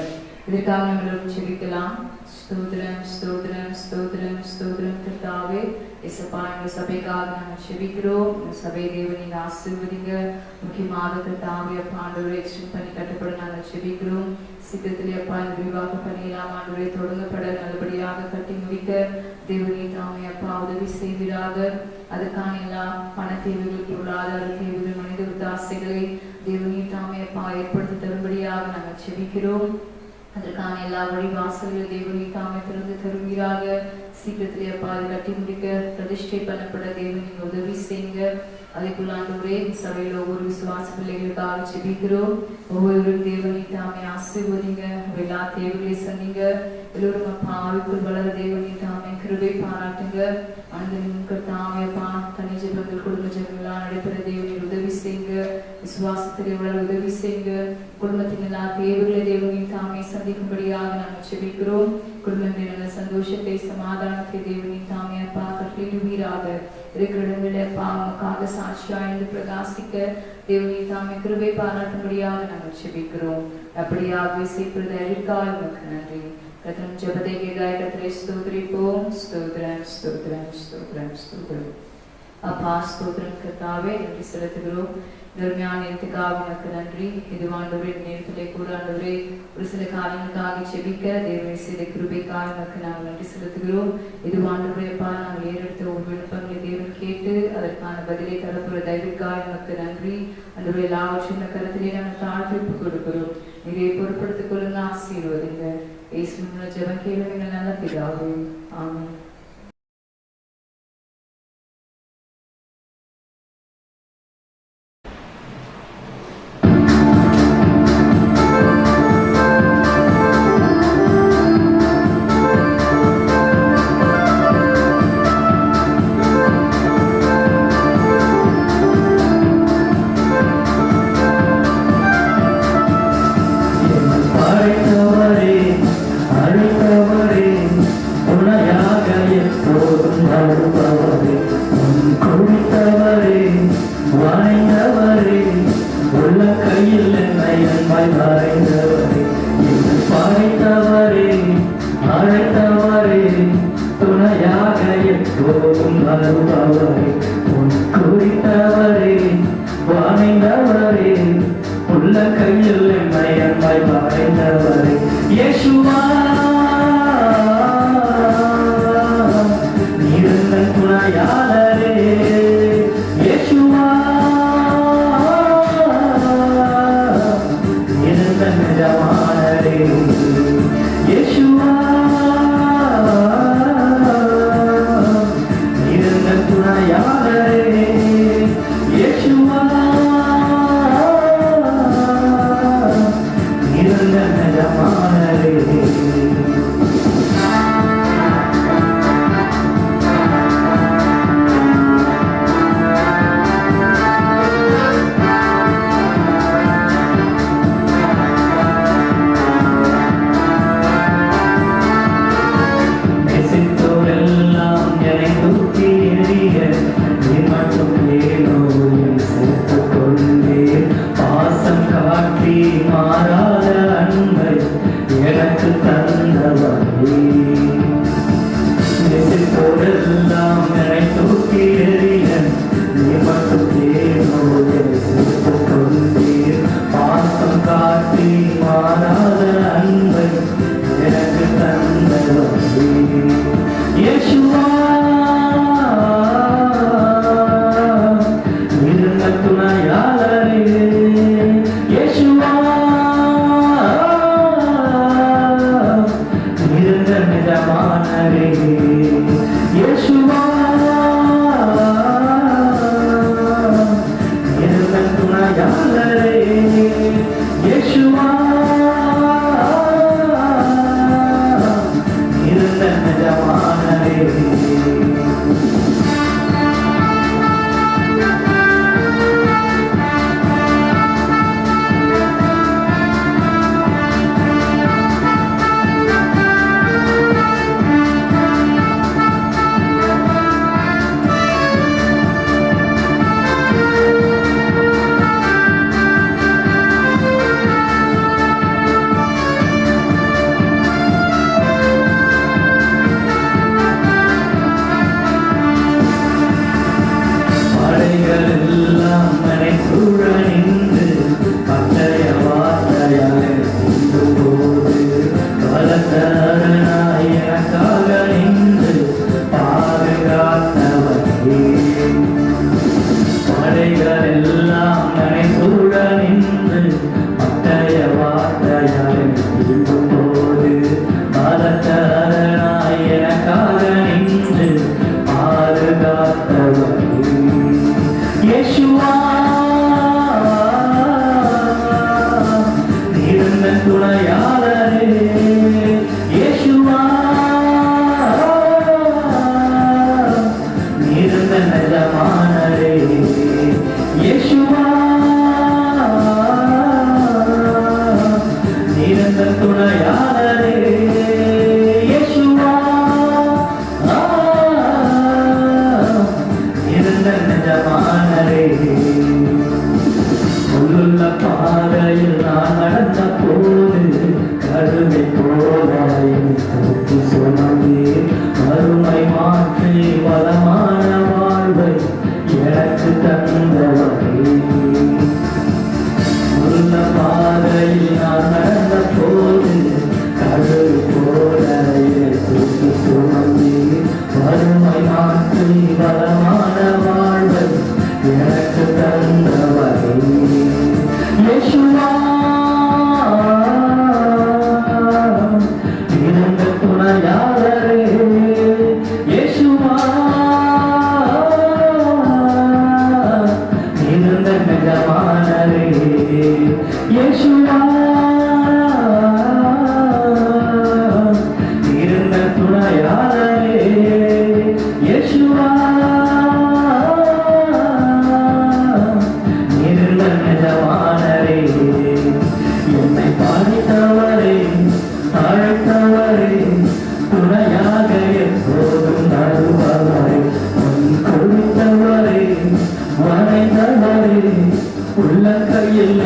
இதற்காக நம்ம எல்லாரும் செபிக்கலாம். ஸ்தோத்திரம் ஸ்தோத்திரம் ஸ்தோத்திரம் ஸ்தோத்திரம் கர்த்தாவே. இசப்பா எங்கள் சபைக்காக நாங்கள் செபிக்கிறோம். இந்த சபை தேவன் நீங்க ஆசீர்வதிங்க. முக்கியமாக கர்த்தாவே அப்பா ஆண்டவரே எக்ஸ்டெண்ட் பண்ணி கட்டப்பட நாங்கள் செபிக்கிறோம். சீக்கிரத்திலே அப்பா இந்த விவாக பணியெல்லாம் ஆண்டவரே தொடங்கப்பட நல்லபடியாக கட்டி முடிக்க தேவனே தாமே அப்பா உதவி செய்வீராக. அதுக்கான எல்லா பண தேவைகள், பொருளாதார தேவைகள், மனித உத்தாசைகளை தேவனே தாமே அப்பா ஏற்படுத்தி தரும்படியாக நாங்கள் செபிக்கிறோம். அதற்கான எல்லா வழிவாசல்களும் தேவனே தாமே திறந்து தருவீராக. சீக்கிரத்திலே அப்பா அதை கட்டி முடிக்க பிரதிஷ்டை பண்ணப்பட தேவன் நீங்க உதவி செய்யுங்க. அதேபோல ஆண்டவரே சபையில் ஒவ்வொரு விசுவாச பிள்ளைகளுக்காக செபிக்கிறோம். ஒவ்வொருவரும் தேவனை தாமே ஆசீர்வதிங்க. எல்லா தேவைகளையும் சொன்னீங்க. எல்லோரும் அப்பா ஆவிக்குள் வளர தேவனை தாமே கிருபை பாராட்டுங்க. அந்த தாமே அப்பா தனி ஜெபங்கள், குடும்ப ஜெபங்களாக நடைபெற தேவனை உதவி செய்யுங்க. விசுவாசத்திலே வளர உதவி செய்யுங்க. குடும்பத்தின் எல்லா தேவைகளை தேவனை தாமே சந்திக்கும்படியாக நாங்கள் செபிக்கிறோம். குடும்பங்களில் நல்ல சந்தோஷத்தை, சமாதானத்தை தேவனை தாமே அப்பா கட்டளையிடுவீராக. இருக்கிற இடங்களில் அப்பா உமக்காக சாட்சியாய்ந்து பிரகாசிக்க தேவனை தாமே கிருபை பாராட்டும்படியாக நாங்கள் செபிக்கிறோம். அப்படியாகவே செய்வது அழிக்காய் உமக்கு நன்றி. கர்த்தர் ஜெபத்தை கேட்காய் கர்த்தரை ஸ்தோத்திரிப்போம். ஸ்தோத்திரம் ஸ்தோத்திரம் ஸ்தோத்திரம் ஸ்தோத்திரம். அப்பா ஸ்தோத்திரம் கர்த்தாவே நன்றி செலுத்துகிறோம். தர்மியான நேரத்துக்காக உனக்கு நன்றி. இது ஆண்டவரே நேரத்திலே கூட ஆண்டவரே ஒரு சில காரியங்களுக்காக செபிக்க தேவனை செய்த கிருபைக்காக உனக்கு நாங்கள் நன்றி செலுத்துகிறோம். இது ஆண்டவரே அப்பா நாங்கள் ஏறெடுத்த ஒரு விண்ணப்பங்களை தேவன் கேட்டு அதற்கான பதிலை தரப்புற தயவிற்காக உனக்கு நன்றி. ஆண்டவரே எல்லாவற்றையும் கருத்திலே நாங்கள் தாழ்த்திப்பு கொடுக்கிறோம். இதை பொருட்படுத்திக் கொள்ளுங்க, ஆசீர்வதிங்க. இயேசுவின் ஜெபம் கேளுங்க நல்ல பிதாவே. ஆமென். Yeshua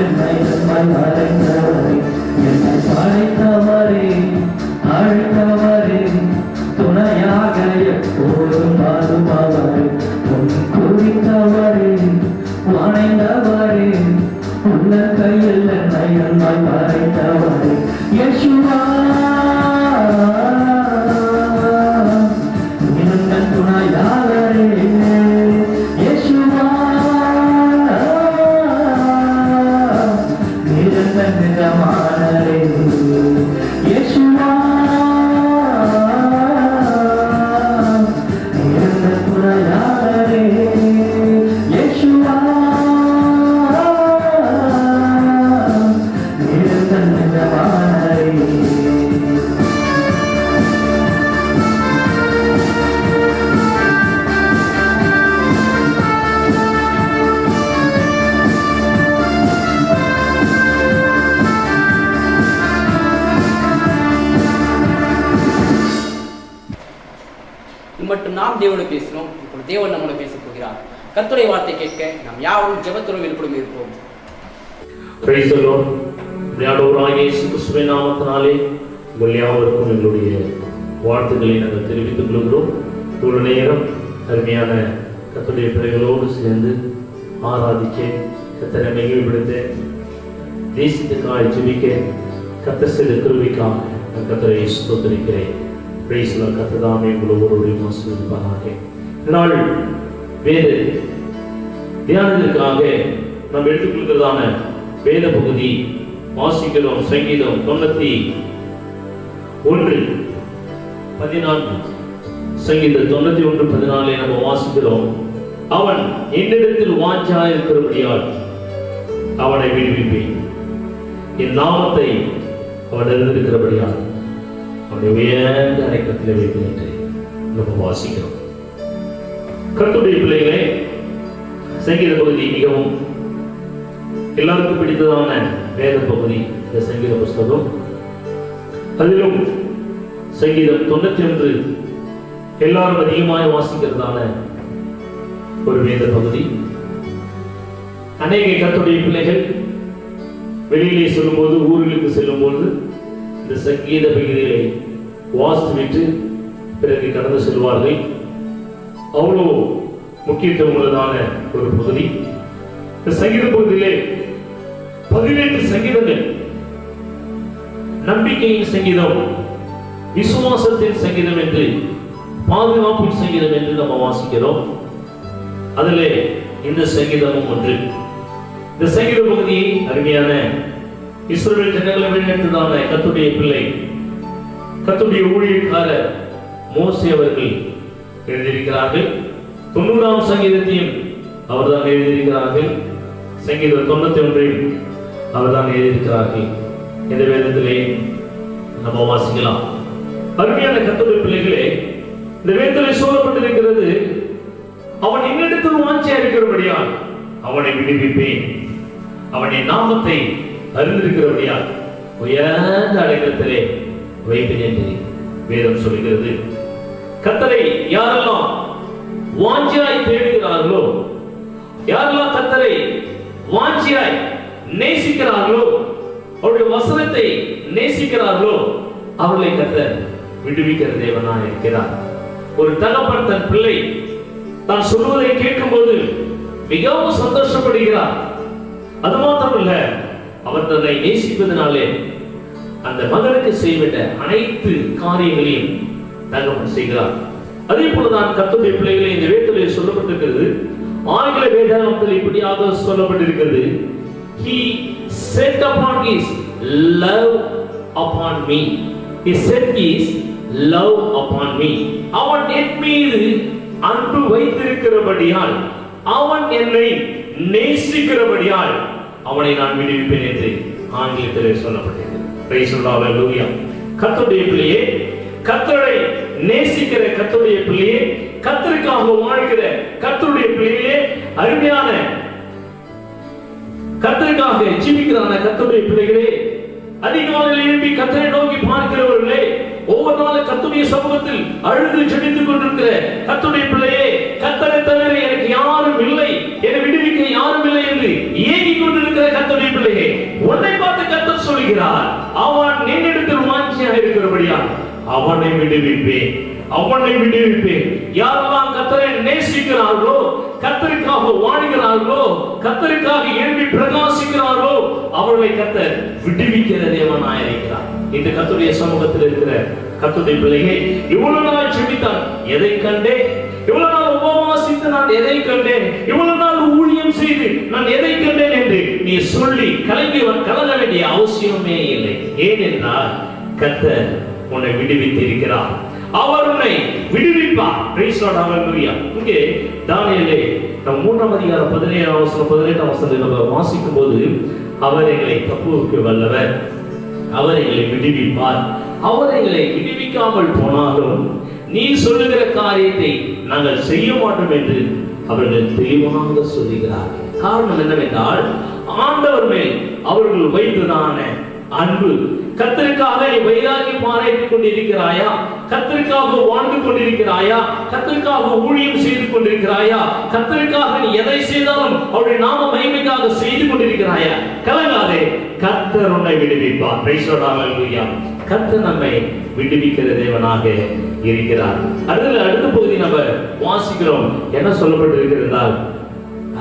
என்னை அழைத்தவரே, என்னை படைத்தவரே, அழைத்தவரே, துணையாக எப்போதும் வருபவரே, உன் குறித்தவரே, வணைந்தவரே, உள்ள கையில் என்னை அழைத்தவரே, யேசுவா எங்கள் துணையாளரே, யேசுவா நிரந்தர நிஜமானரே, யேசுவா நிரந்தர துணையாளரே, யேசுவா நிரந்தர நிஜமானரே. மட்டும் நாம் தேவனோடு பேசுகிறோம். இப்பொழுது தேவன் நம்மளோட பேச போகிறார். கர்த்தருடைய வார்த்தை கேட்க நாம் யாவரும் ஜெபத்துடன் விருப்பம் இருப்போம். Price the Lord. ஆண்டவராகிய இயேசு கிறிஸ்துவின் நாமத்தினாலே உங்கள் யாவருக்கும் எங்களுடைய வாழ்த்துக்களை நாங்கள் தெரிவித்துக் கொள்கிறோம். இவ்வளவு நேரம் அருமையான கர்த்தருடைய பிள்ளைகளோடு சேர்ந்து ஆராதிக்க, கர்த்தரை மகிமைப்படுத்த, தேசத்துக்காக ஜெபிக்க கர்த்தர் செய்த கிருபைக்காக நான் கர்த்தரை ஸ்தோத்திரிக்கிறேன். Price the Lord. கர்த்தர் தாமே உங்களை ஒவ்வொருவரையும் ஆசீர்வதிப்பாராக. நாள் வேத தியானத்திற்காக நாம் எடுத்துக்கொள்கிறதான வேத பகுதி வாசிக்கிறோம். சங்கீதம் 91:14. சங்கீதம் 91:14 நம்ம வாசிக்கிறோம். அவன் என்னிடத்தில் வாஞ்சாய் இருக்கிறபடியால் அவனை விடுவிப்பேன், என் நாமத்தை அவன் அறிந்திருக்கிறபடியால் அவனை உயர்ந்த அடைக்கலத்திலே வைப்பேன் என்று நம்ம வாசிக்கிறோம். கர்த்தருடைய பிள்ளைகளே, சங்கீத பகுதி மிகவும் எல்லாருக்கும் பிடித்ததான வேத பகுதி இந்த சங்கீத புஸ்தகம். அதிலும் சங்கீதம் 91 எல்லாரும் அதிகமாக வாசிக்கிறதான ஒரு வேத பகுதி. அநேக கர்த்தருடைய பிள்ளைகள் வெளியிலே சொல்லும்போது, ஊர்களுக்கு செல்லும் போது இந்த சங்கீத பகுதிகளை வாசித்துவிட்டு பிறகு கடந்து செல்வார்கள். அவ்வளோ முக்கியத்துவம் உள்ளதான ஒரு பகுதி. இந்த சங்கீத பகுதியிலே 18 சங்கீதங்கள். நம்பிக்கையின் சங்கீதம், விசுவாசத்தின் சங்கீதம் என்று, பாதுகாப்பின் சங்கீதம் என்று நம்ம வாசிக்கிறோம். அதிலே இந்த சங்கீதமும் ஒன்று. இந்த சங்கீத பகுதியை அருமையான இஸ்ரவேல் ஜனங்களை வழிநடத்தியதான கர்த்தருடைய பிள்ளை, கர்த்தருடைய ஊழியக்காரர் மோசே அவர்கள் எழுதியிருக்கிறார்கள். 90ஆம் சங்கீதத்தையும் அவர்தான் எழுதியிருக்கிறார்கள். சங்கீதம் 91 அவர்தான் எழுதியிருக்கிறார்கள். இந்த வேதத்திலே நம்ம வாசிக்கலாம். அருமையான கர்த்தருடைய பிள்ளைகளே, இந்த வேதத்திலே சொல்லப்பட்டிருக்கிறது, அவன் என்னிடத்தில் வாஞ்சையா இருக்கிறபடியால் அவனை விடுவிப்பேன், அவனை நாமத்தை அறிந்திருக்கிறபடியால் உயர்ந்த அடைக்கலத்திலே வைப்பேன் என்று வேதம் சொல்கிறது. கர்த்தரை யாரெல்லாம் வாஞ்சியாய் தேடுகிறார்களோ, யாரெல்லாம் கர்த்தரை வாஞ்சியாய் நேசிக்கிறார்களோ, அவருடைய வசனத்தை நேசிக்கிறார்களோ, அவர்களை கர்த்தர் விடுவிக்கிற தேவனாய் இருக்கிறார். ஒரு தகப்பன் தன் பிள்ளை தான் சொல்வதை கேட்கும் போது மிகவும் சந்தோஷப்படுகிறார். அது மாத்திரமல்ல, அவர் தன்னை நேசிப்பதனாலே அந்த மகனுக்கு செய்விட்ட அனைத்து காரியங்களையும் தகவல் செய்கிறார். அதே போலதான் கர்த்தருடைய பிள்ளைகளை இந்த வேதத்திலே சொல்லப்பட்டிருக்கிறது. ஆங்கில வேதாகமத்தில் இப்படியாக சொல்லப்பட்டிருக்கிறது, he set upon his love upon me, he set his love upon me, அவன் என் மீது அன்பு வைத்திருக்கிறபடியால், அவன் என்னை நேசிக்கிறபடியால் அவனை நான் விடுவிப்பேன் என்று ஆங்கிலத்திலே சொல்லப்பட்டிருக்கிறது. Praise the Lord. ஹல்லேலூயா. கர்த்தருடைய பிள்ளையே, கர்த்தரை நேசிக்கிற கர்த்தருடைய பிள்ளையே, கர்த்தருக்காக வாழ்கிற கர்த்தருடைய பிள்ளையே, அருமையான கர்த்தருக்காக ஜீவிக்கிறான கர்த்தருடைய பிள்ளைகளே, அதிகாலையில் எழுப்பி கர்த்தரை நோக்கி பார்க்கிறவர்களே, ஒவ்வொரு நாளும் கர்த்தருடைய சமூகத்தில் அழுது ஜெபித்துக் கொண்டிருக்கிற கர்த்தருடைய பிள்ளையே, கர்த்தரை தவிர எனக்கு யாரும் இல்லை, என்னை விடுவிக்க யாரும் இல்லை என்று ஏங்கிக் கொண்டிருக்கிற கர்த்தருடைய பிள்ளை சொல்லுகிறார், அவன் என்னிடத்தில் வாஞ்சியாக இருக்கிறபடியா அவனை விடுவிப்பேன், அவனை விடுவிப்பேன். யாரெல்லாம் கர்த்தரை நேசிக்கிறார்களோ, கர்த்தருக்காக வாழ்கிறார்களோ, கர்த்தருக்காக எழுப்பி பிரகாசிக்கிறார்களோ அவர்களை கர்த்தர் விடுவிக்கிற தேவனாய் இருக்கிறார். இந்த கர்த்தருடைய சமூகத்தில் இருக்கிற கர்த்தருடைய பிள்ளைகள், இவ்வளவு நாள் ஜெபித்தான், எதை கண்டேன்? இவ்வளவு நாள் உபவாசித்து நான் எதை கண்டேன்? இவ்வளவு நாள் ஊழியம் செய்து நான் எதை கண்டேன் என்று நீ சொல்லி கலங்க வேண்டிய அவசியமே இல்லை. ஏனென்றால் கர்த்தர் உன்னை விடுவித்து இருக்கிறார், அவர் உன்னை விடுவிப்பார். பிரைஸ் லார்ட், ஹல்லேலூயா. இங்கே தானியேலே நம் 3ஆம் அதிகாரம் 17ஆம் வசனம் 18ஆம் வசனத்தை நம்ம வாசிக்கும் போது, அவர் எங்களை தப்புவிக்க வல்லவர், அவர் எங்களை விடுவிப்பார், அவர் எங்களை விடுவிக்காமல் போனாலும் நீ சொல்லுகிற காரியத்தை நாங்கள் செய்ய மாட்டோம் என்று அவர்கள் தெளிவாக சொல்லுகிறார். காரணம் என்னவென்றால், ஆண்டவர் மேல் அவர்கள் வைத்ததான அன்பு. கர்த்தருக்காக நீ வைராகியம் பாராட்டிக் கொண்டிருக்கிறாயா? கர்த்தருக்காக வாழ்ந்து கொண்டிருக்கிறாயா? கர்த்தருக்காக ஊழியம் செய்து கொண்டிருக்கிறாயா? கர்த்தருக்காக நீ எதை செய்தாலும் அவருடைய நாம மகிமைக்காக செய்து கொண்டிருக்கிறாயா? கலங்காதே, கர்த்தர் உன்னை விடுவிப்பார். பிரைஸ் தி லார்ட், ஹல்லேலூயா. கர்த்தர் நம்மை விடுவிக்கிற தேவனாக இருக்கிறார். அடுத்த பகுதி நம்ம வாசிக்கிறோம். என்ன சொல்லப்பட்டிருக்கிறார்?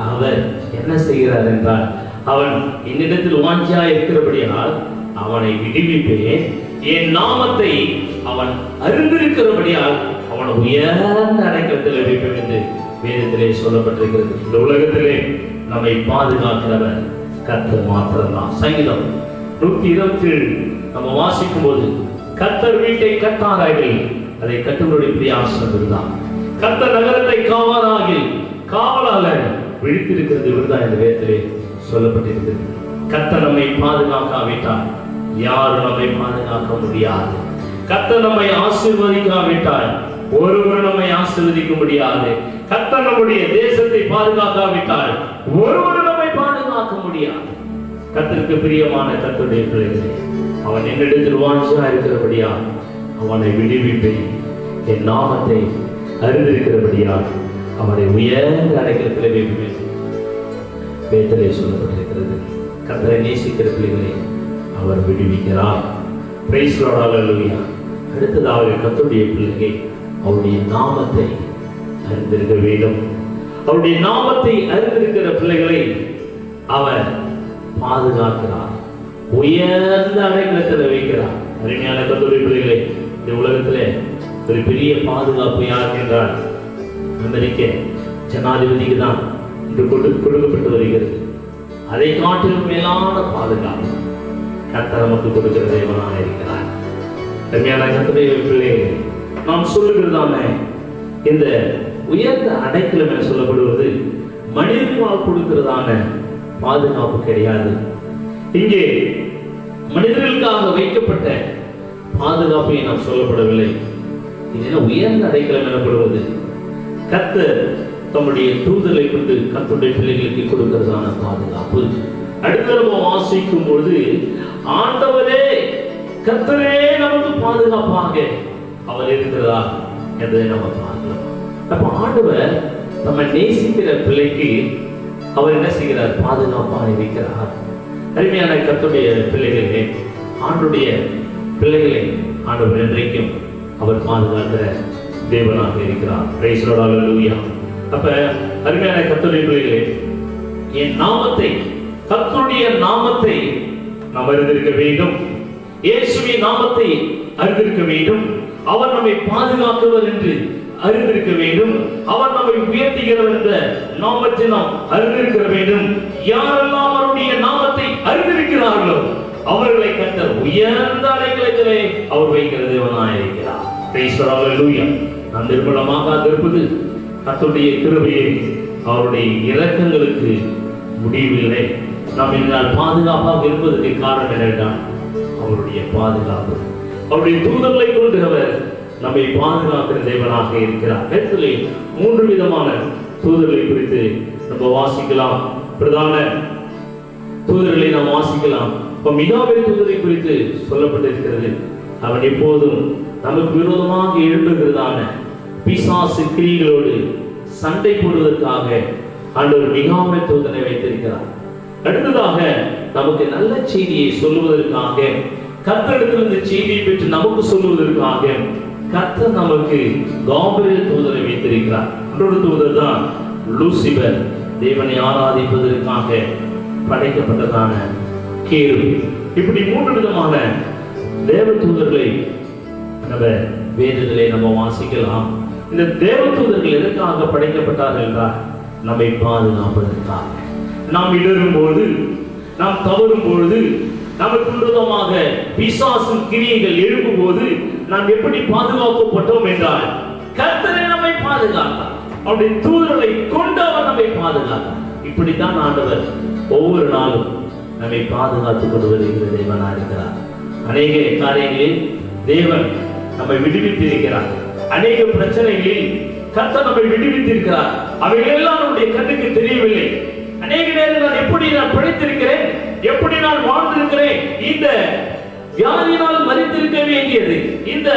அவர் என்ன செய்கிறார் என்றால், அவன் என்னிடத்தில் வாஞ்சியா இருக்கிறபடியால் அவனை விடுவிப்பேன், என் நாமத்தை அவன் அறிந்திருக்கிறபடியால் அவன் உயர்ந்த அடைக்கலத்தில் வைப்பேன் என்று வேதத்திலே சொல்லப்பட்டிருக்கிறது. இந்த உலகத்திலே நம்மை பாதுகாக்கிறவர் கர்த்தர் மாத்திரம்தான். சங்கீதம் 127 நம்ம வாசிக்கும் போது, கர்த்தர் வீட்டை கட்டாராகில் அதை கட்டுவருடைய பிரயாசம் இதுதான். கர்த்தர் நகரத்தை காவாராகில் காவலாளர் விழித்திருக்கிறது விருதா இந்த வேதத்திலே சொல்லப்பட்டிருக்கிறது. கர்த்தர் நம்மை பாதுகாக்காவிட்டால் யாரும் நம்மை பாதுகாக்க முடியாது. கர்த்தர் நம்மை ஆசீர்வதிக்காவிட்டால் ஒருவர் நம்மை ஆசீர்வதிக்க முடியாது. கர்த்தர் நம்முடைய தேசத்தை பாதுகாக்காவிட்டால் ஒருவர் நம்மை பாதுகாக்க முடியாது. கர்த்தருக்கு பிரியமான கர்த்தருடைய பிள்ளைகளே, அவன் என்னிடத்தில் வாஞ்சியா இருக்கிறபடியால் அவனை விடுவிப்பேன், என் நாமத்தை அறிந்திருக்கிறபடியால் அவனை உயர்ந்த அடைக்கலத்திலே வைப்பேன். வேதத்திலே சொல்லப்பட்டிருக்கிறது. கர்த்தரை நேசிக்கிற பிள்ளைகளை அவர் விடுவிக்கிறார். பிரைஸ் தி லார்ட், ஹல்லேலூயா. அடுத்ததாக கர்த்தருடைய பிள்ளைகள் அவருடைய நாமத்தை அறிந்திருக்க வேண்டும். அவருடைய நாமத்தை அறிந்திருக்கிற பிள்ளைகளை அவர் பாதுகாக்கிறார், உயர்ந்த அடைக்கலத்தில் வைக்கிறார். அருமையான கர்த்தருடைய பிள்ளைகளை, இந்த உலகத்திலே ஒரு பெரிய பாதுகாப்பு யாருக்கு என்றால் அமெரிக்க ஜனாதிபதிக்கு தான் இது கொடுக்கப்பட்டு வருகிறது. அதை காட்டிலும் மேலான பாதுகாப்பு கர்த்தர் நமக்கு கொடுக்கிற தேவனாக இருக்கிறார். அருமையான கர்த்தருடைய பிள்ளைகளே, நாம் சொல்லுகிறதான இந்த உயர்ந்த அடைக்கலம் என சொல்லப்படுவது மனிதர்களால் கொடுக்கிறதான பாதுகாப்பு கிடையாது. இங்கே மனிதர்களுக்காக வைக்கப்பட்ட பாதுகாப்பை நாம் சொல்லப்படவில்லை. இது உயர்ந்த அடைக்கலம் எனப்படுவது கர்த்தர் தம்முடைய தூதரை கொண்டு கர்த்தருடைய பிள்ளைகளுக்கு கொடுக்கிறதான பாதுகாப்பு. அடுத்த நம்ம வாசிக்கும் பொழுது, ஆண்டவரே கர்த்தரே நமக்கு பாதுகாப்பாக அவர் இருக்கிறார் என்பதை நம்ம பார்க்கலாம். அப்ப ஆண்டவர் நம்ம நேசிக்கிற பிள்ளைக்கு அவர் என்ன செய்கிறார்? பாதுகாப்பாக இருக்கிறார். அருமையான கர்த்தருடைய பிள்ளைகளே, ஆண்டுடைய பிள்ளைகளை ஆண்டவர் என்றைக்கும் அவர் பாதுகாக்கிற தேவனாக இருக்கிறார். பிரைஸ் தி லார்ட், ஹல்லேலூயா. அப்ப அருமையான கர்த்தருடைய பிள்ளைகளே, என் நாமத்தை, கர்த்தருடைய நாமத்தை நாம் அறிந்திருக்க வேண்டும். இயேசுவின் நாமத்தை அறிந்திருக்க வேண்டும். அவர் நம்மை பாதுகாக்குவர் என்று அறிந்திருக்க வேண்டும். அவர் நம்மை உயர்த்துகிறவர் என்ற நாமத்தை நாம் அறிந்திருக்க வேண்டும். யாரெல்லாம் அவருடைய நாமத்தை அறிந்திருக்கிறார்களோ அவர்களை கர்த்தர் உயர்ந்த அடைக்கலத்திலே அவர் வைக்கிற தேவனாய் இருக்கிறார். பிரைஸ் தி லார்ட், ஹல்லேலூயா. நாம் நிர்மலமாக இருப்பது கர்த்தருடைய கிருபையை, அவருடைய இரக்கங்களுக்கு முடிவில்லை. நாம் இதனால் பாதுகாப்பாக இருப்பதற்கு காரணம் என்னவென்றால் அவருடைய பாதுகாப்பு. அவருடைய தூதர்களை கொண்டு அவர் நம்மை பாதுகாக்கிற தேவனாக இருக்கிறார். வேதத்திலே 3 விதமான தூதர்களை குறித்து நம்ம வாசிக்கலாம். பிரதான தூதர்களை நாம் வாசிக்கலாம். மிகாவேல் தூதரை குறித்து சொல்லப்பட்டிருக்கிறது. அவன் எப்போதும் நமக்கு விரோதமாக எழும்புகிறதான பிசாசு கிரியைகளோடு சண்டை போடுவதற்காக ஆண்டவர் மிகாவேல் தூதனை வைத்திருக்கிறார். அடுத்ததாக நமக்கு நல்ல செய்தியை சொல்லுவதற்காக, கர்த்தரிடத்திலிருந்து செய்தியை பெற்று நமக்கு சொல்லுவதற்காக கர்த்தர் நமக்கு காபிரியேல் தூதரை வைத்திருக்கிறார். மற்றொரு தூதர் தான் லூசிபர், தேவனை ஆராதிப்பதற்காக படைக்கப்பட்டதான கேரு. இப்படி 3 விதமான தேவ தூதர்களை நம்ம வேதத்திலே நம்ம வாசிக்கலாம். இந்த தேவ தூதர்கள் எதற்காக படைக்கப்பட்டார்கள் என்றால் நம்மை பாதுகாப்பதற்காக. நாம் இடரும் பொழுது, நாம் தவறும் பொழுது, நமக்கு விரோதமாக பிசாசின் கிரியைகள் எழும்பும் போது நாம் எப்படி பாதுகாக்கப்பட்டோம் என்றால் கர்த்தரே நம்மை பாதுகாத்தார். அவருடைய தூதர்களை கொண்டு அவர் நம்மை பாதுகாத்தார். இப்படித்தான் ஆண்டவர் ஒவ்வொரு நாளும் நம்மை பாதுகாத்துக் கொண்டு வருகிற தேவனாக இருக்கிறார். அநேக காரியங்களில் தேவன் நம்மை விடுவித்திருக்கிறார். அநேக பிரச்சனைகளில் கர்த்தர் நம்மை விடுவித்திருக்கிறார். அவைகள் எல்லாம் நம்முடைய கண்ணுக்கு தெரியவில்லை. அநேக நேரம் நான் எப்படி நான் பிழைத்திருக்கிறேன், எப்படி நான் வாழ்ந்திருக்கிறேன், இந்த வியாதியினால் மரித்திருக்க வேண்டியது, இந்த